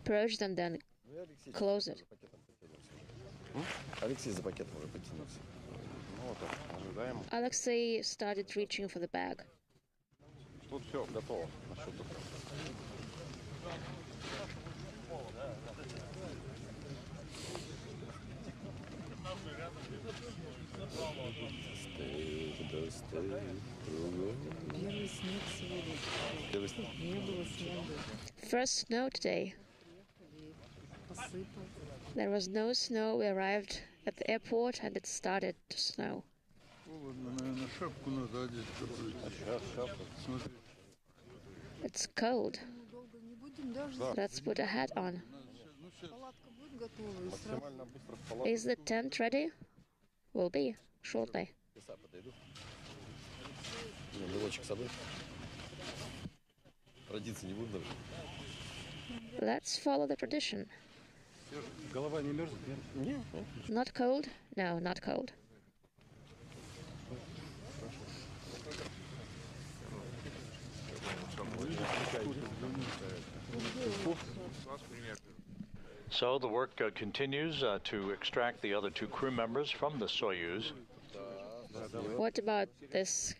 Purged and then close it. Алексей за пакетом уже потянулся. Ну вот, ожидаем. Alexei started reaching for the bag. Тут все готово. Насчет Первый снег сегодня. Первый снег? Не было снега. First snow today. Посыпал. There was no snow. We arrived at the airport and it started to snow. It's cold. Долго не будем даже. Let's put a hat on. Палатка будет готова и сразу. Максимально быстро в палатку. Is the tent ready? Will be shortly. Леса подойдут. Белочек с собой. Традиции не будут даже. Let's follow the tradition. Голова не мерзнет, нет? Not cold? No, not cold. So the work continues to extract the other 2 crew members from the Soyuz. What about this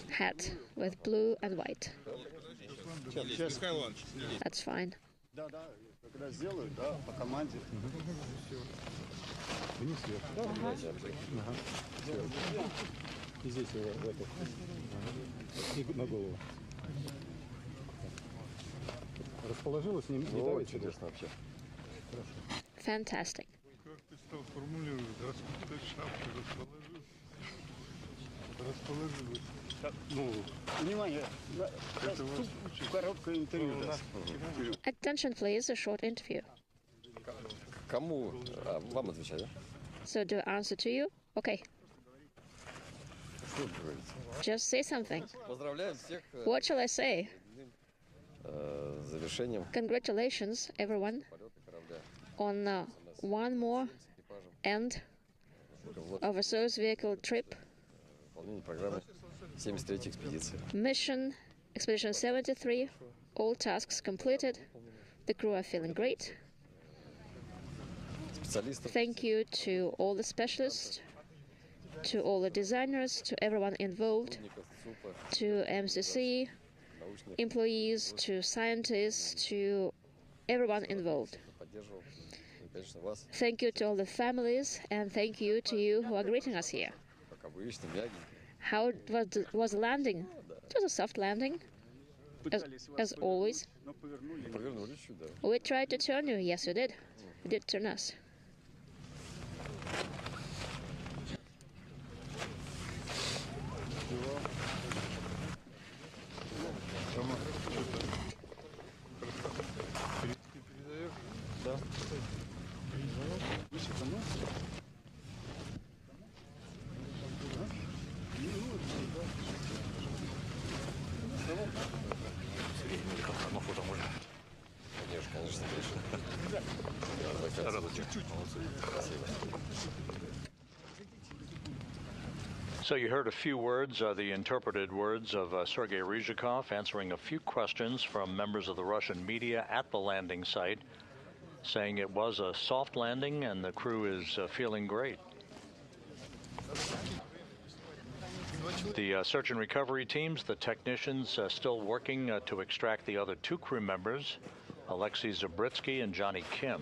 hat with blue and white? That's fine. Когда сделают, да, по команде. Вниз сверху. И здесь в эту. И на голову. Расположилась, не давите. Чудесно вообще. Fantastic. Как ты стал формулировать? Распутать шапку, расположилась. Ну, внимание, короткое интервью. Attention, please, a short interview. Кому? Вам отвечать, да? So do I answer to you? Okay, Что вы говорите? just say something. Поздравляем всех What shall I say? с завершением Congratulations, everyone, полета корабля. on one more end of a Soyuz vehicle trip. Выполнение программы 73-й экспедиции. Mission Expedition 73. All tasks completed. The crew are feeling great. Специалистов, Thank you to all the specialists, to all the designers, to everyone involved, сотрудников ЦУПа, to MCC, научных employees, to scientists, to everyone involved. поддерживал. И, конечно, вас, Thank you to all the families, and thank you to you who are greeting us here. как обычно, мягенько. How was the landing? It was a soft landing, as always. Повернули чуть, да. We tried to turn you. Yes, you did. You did turn us. Да. Конечно, So you heard a few words, the interpreted words of Sergei Ryzhikov answering a few questions from members of the Russian media at the landing site, saying it was a soft landing and the crew is feeling great. The search and recovery teams, the technicians still working to extract the other 2 crew members, Alexei Zabritsky and Johnny Kim.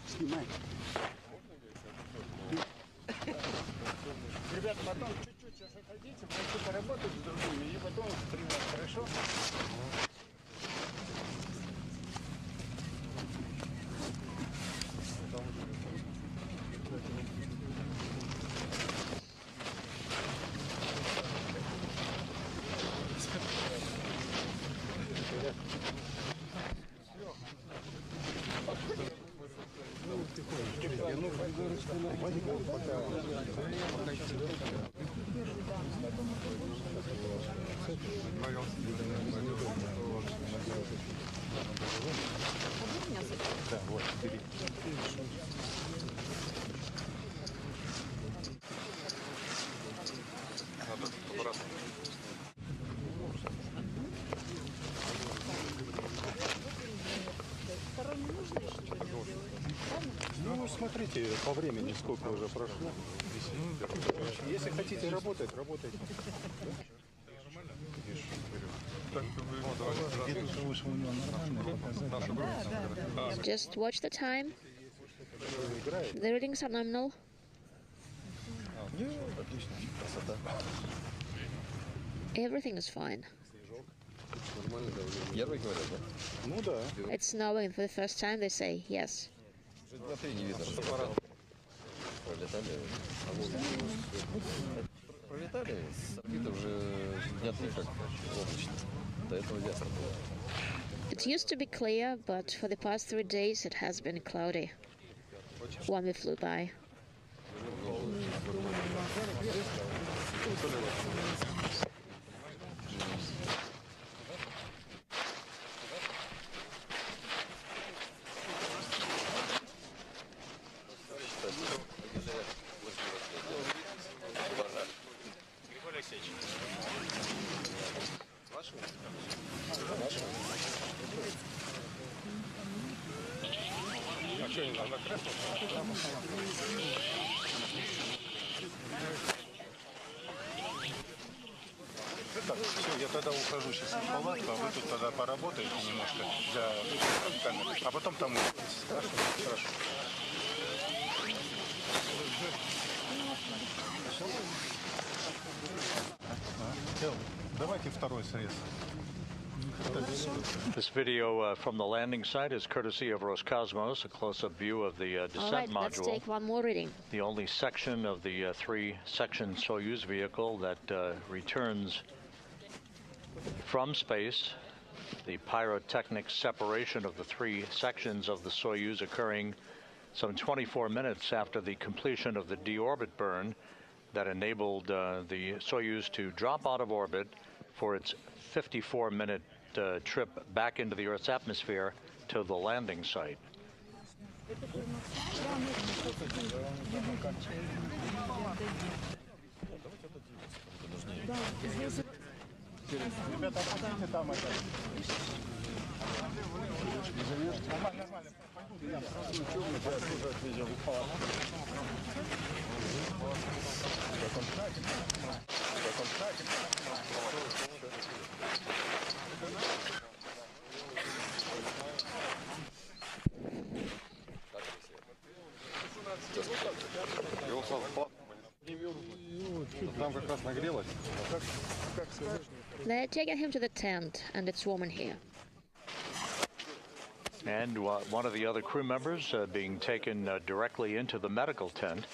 Снимай. Ребята, потом чуть-чуть сейчас отойдите, пойти поработать с другими, и потом стреляать, хорошо? Ну, Ну, смотрите, по времени сколько уже прошло. Если хотите работать, работайте. Just watch the time. The readings are nominal. Everything is fine. It's snowing for the first time, they say, yes. Пролетали с орбиты уже дня 3 как облачно. До этого ясно было. It used to be clear, but for the past 3 days it has been cloudy when we flew by. Так, все, я тогда ухожу сейчас в палатку, а вы тут тогда поработаете немножко для камеры, а потом там увидитесь. Хорошо? Хорошо. Давайте второй срез. This video from the landing site is courtesy of Roscosmos, a close-up view of the descent module. Let's take one more reading. The only section of the three-section Soyuz vehicle that returns from space. The pyrotechnic separation of the three sections of the Soyuz occurring some 24 minutes after the completion of the deorbit burn that enabled the Soyuz to drop out of orbit for its 54-minute trip back into the Earth's atmosphere to the landing site. Ребята, посмотрите там это. Там как раз нагрелось. They're taking him to the tent, and it's warm in here. And one of the other crew members being taken directly into the medical tent.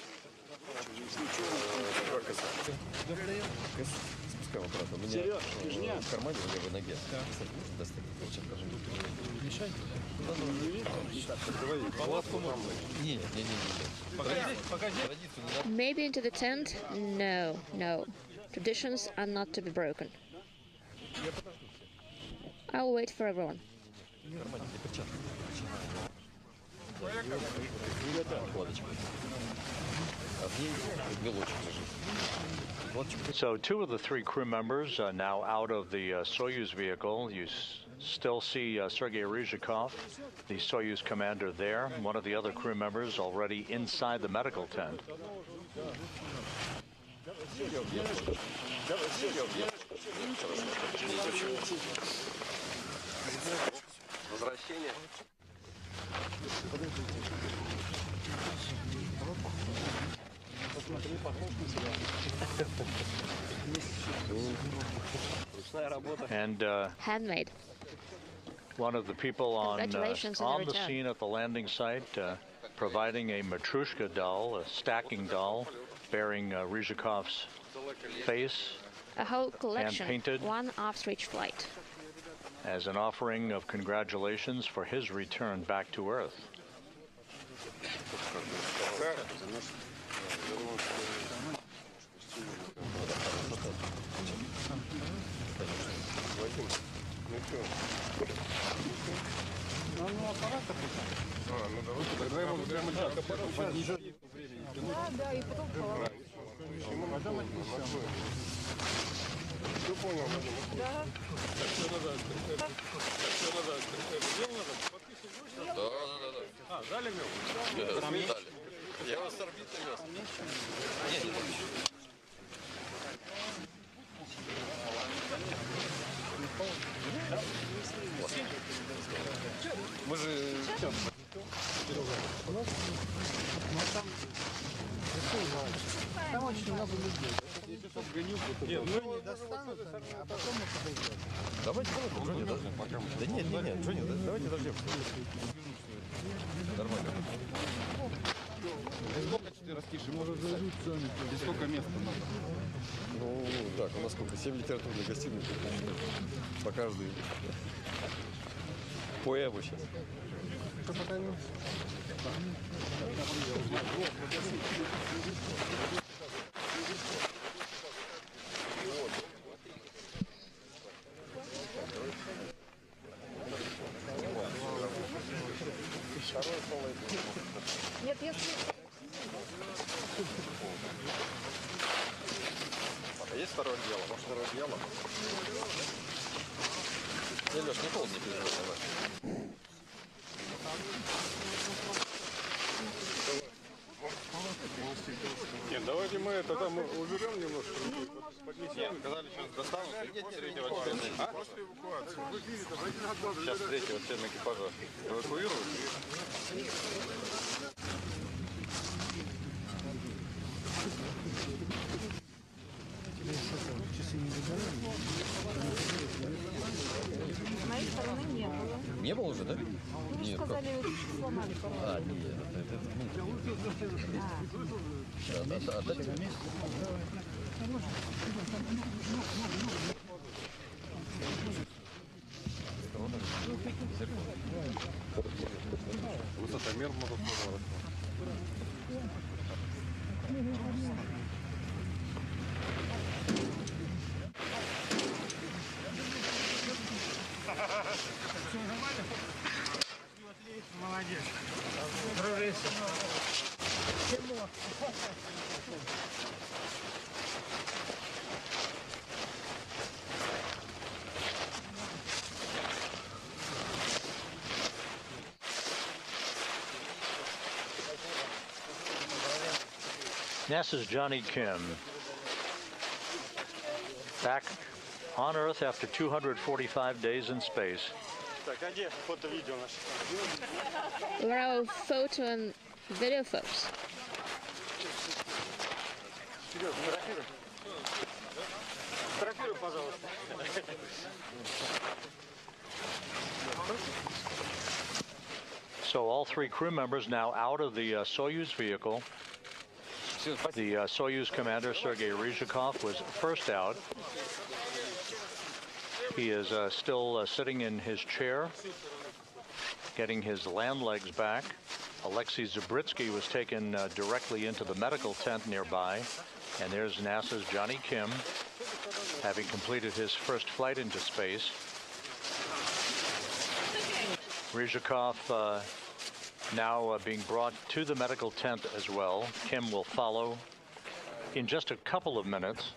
Maybe into the tent? No, no. Traditions are not to be broken. I'll wait for everyone. So 2 of the 3 crew members are now out of the Soyuz vehicle. You still see Sergei Ryzhikov, the Soyuz commander there. One of the other crew members already inside the medical tent. And handmade. One of the people on the scene at the landing site providing a Matryoshka doll, a stacking doll, bearing Ryzhikov's face. A whole collection, hand-painted, one after each flight. As an offering of congratulations for his return back to Earth. Тогда ему прямо так аппарат. Да, и потом Все понял, Вадим? Да. Так, все назад, так, все назад. Сделал назад? Подписывай больше? Да. А, дали мне? Там дали. Я вас с орбиты вез. Нет, не помню. Мы же... Там очень много людей. Нет, мы не достанут, а потом мы подойдем. Давайте, Джонни, да нет, Джонни, давайте дождем. Нормально. Сколько 4 раскиши может зайдут сами? И сколько места надо? Ну, так, у нас сколько? 7 литературных гостиных. По каждой. По Эву сейчас. Нет, если... А есть второе дело? Может, второе дело? Не, Леш, не холодно, не переживай, давай. Нет, давайте мы это там уберем немножко. Поднесем. Сказали, сейчас достанут. Нет, третьего члена. А? После эвакуации. Сейчас третьего члена экипажа эвакуируют. С моей стороны не было. Не было уже, да? Вы же сказали, сломали. А, нет, это высотомер можно использовать. Все нормально? Молодец. Дружище. NASA's Johnny Kim, back on Earth after 245 days in space. Where are our photo and video folks? So all three crew members now out of the Soyuz vehicle. The Soyuz commander, Sergei Ryzhikov, was first out. He is still sitting in his chair, getting his land legs back. Alexei Zabritsky was taken directly into the medical tent nearby. And there's NASA's Johnny Kim, having completed his first flight into space. Ryzhikov now being brought to the medical tent as well. Kim will follow in just a couple of minutes.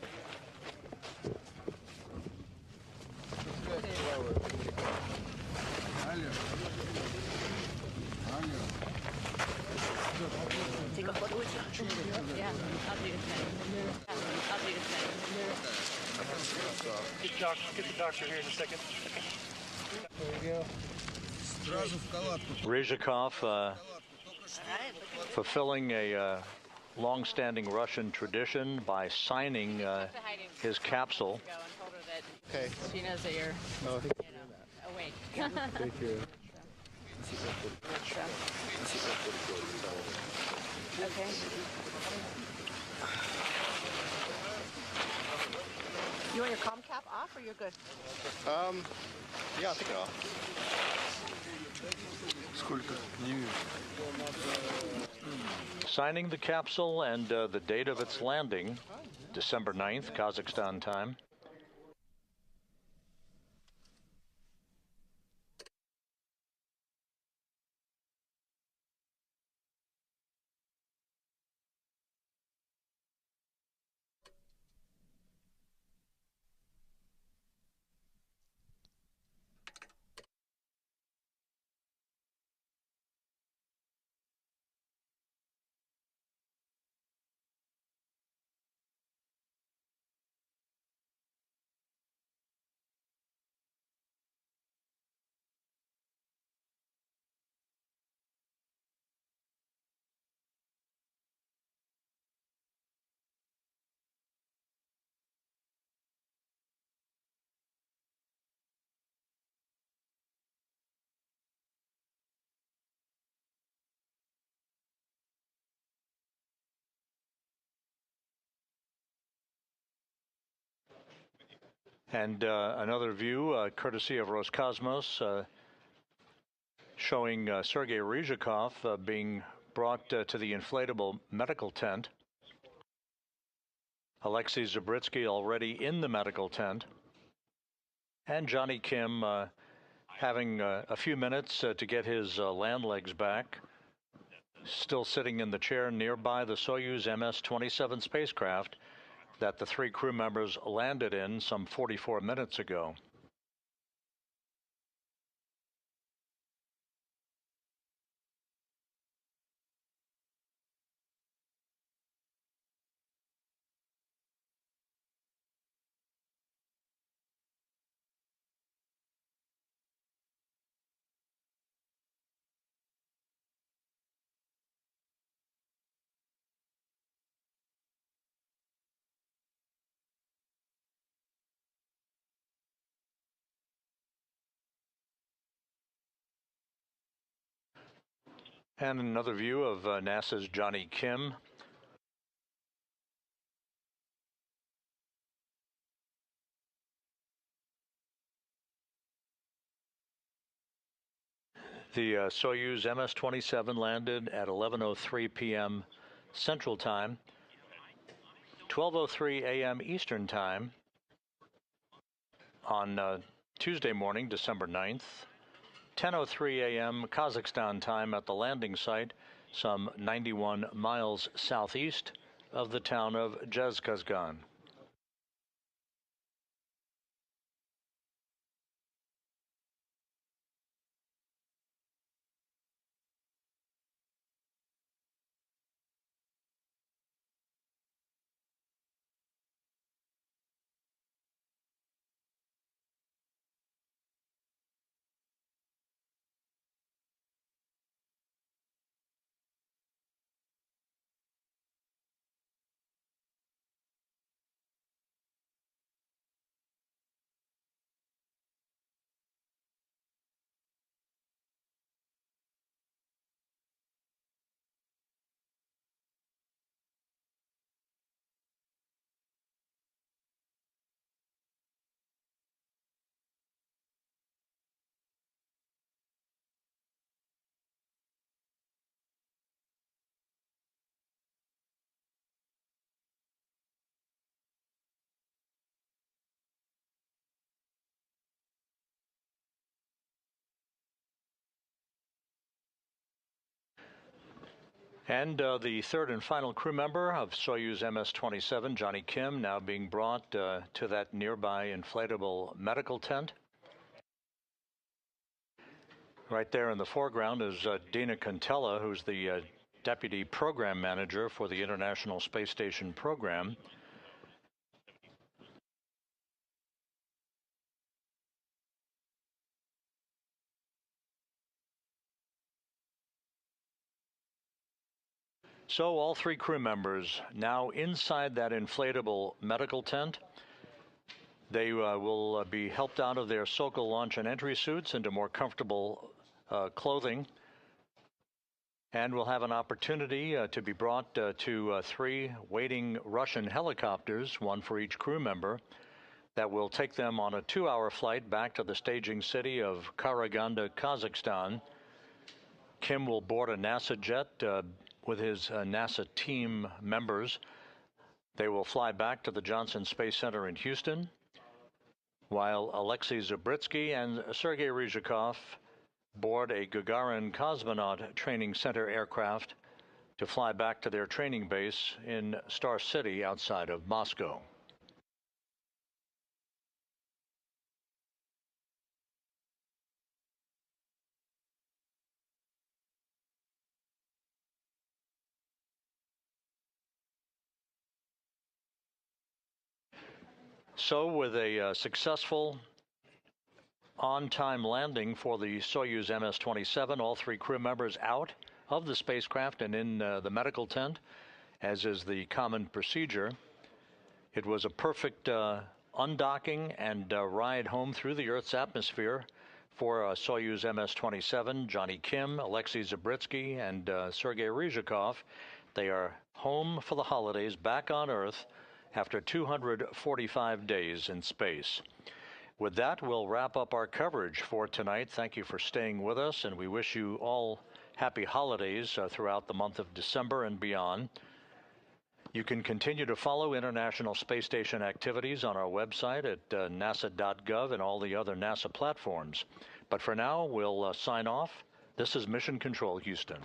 Take a photo with you? Yeah, I'll do the same. I'll do the same. Get the doctor here in a second. There you go. Ryzhikov fulfilling a long-standing Russian tradition by signing his capsule. Okay. She knows that you're, awake. Take care. Okay. You want your comm cap off or you're good? Yeah, I'll take it off. Сколько? Не вижу. Signing the capsule and the date of its landing, December 9th, Kazakhstan time. And another view, courtesy of Roscosmos, showing Sergei Ryzhikov being brought to the inflatable medical tent. Alexei Zabritsky already in the medical tent. And Johnny Kim having a few minutes to get his land legs back. Still sitting in the chair nearby the Soyuz MS-27 spacecraft that the three crew members landed in some 44 minutes ago. And another view of NASA's Johnny Kim. The Soyuz MS-27 landed at 11:03 p.m. Central Time, 12:03 a.m. Eastern Time on Tuesday morning, December 9th. 10:03 a.m. Kazakhstan time at the landing site, some 91 miles southeast of the town of Zhezkazgan. And the third and final crew member of Soyuz MS-27, Johnny Kim, now being brought to that nearby inflatable medical tent. Right there in the foreground is Dina Kontela, who's the Deputy Program Manager for the International Space Station program. So all three crew members now inside that inflatable medical tent. They will be helped out of their Sokol launch and entry suits into more comfortable clothing, and will have an opportunity to be brought to three waiting Russian helicopters, one for each crew member, that will take them on a 2-hour flight back to the staging city of Karaganda, Kazakhstan. Kim will board a NASA jet with his NASA team members. They will fly back to the Johnson Space Center in Houston, while Alexei Zabritsky and Sergei Ryzhikov board a Gagarin Cosmonaut Training Center aircraft to fly back to their training base in Star City outside of Moscow. So, with a successful on-time landing for the Soyuz MS-27, all three crew members out of the spacecraft and in the medical tent, as is the common procedure. It was a perfect undocking and ride home through the Earth's atmosphere for Soyuz MS-27, Johnny Kim, Alexei Zabritsky, and Sergei Ryzhikov. They are home for the holidays, back on Earth after 245 days in space. With that, we'll wrap up our coverage for tonight. Thank you for staying with us, and we wish you all happy holidays throughout the month of December and beyond. You can continue to follow International Space Station activities on our website at nasa.gov and all the other NASA platforms. But for now, we'll sign off. This is Mission Control Houston.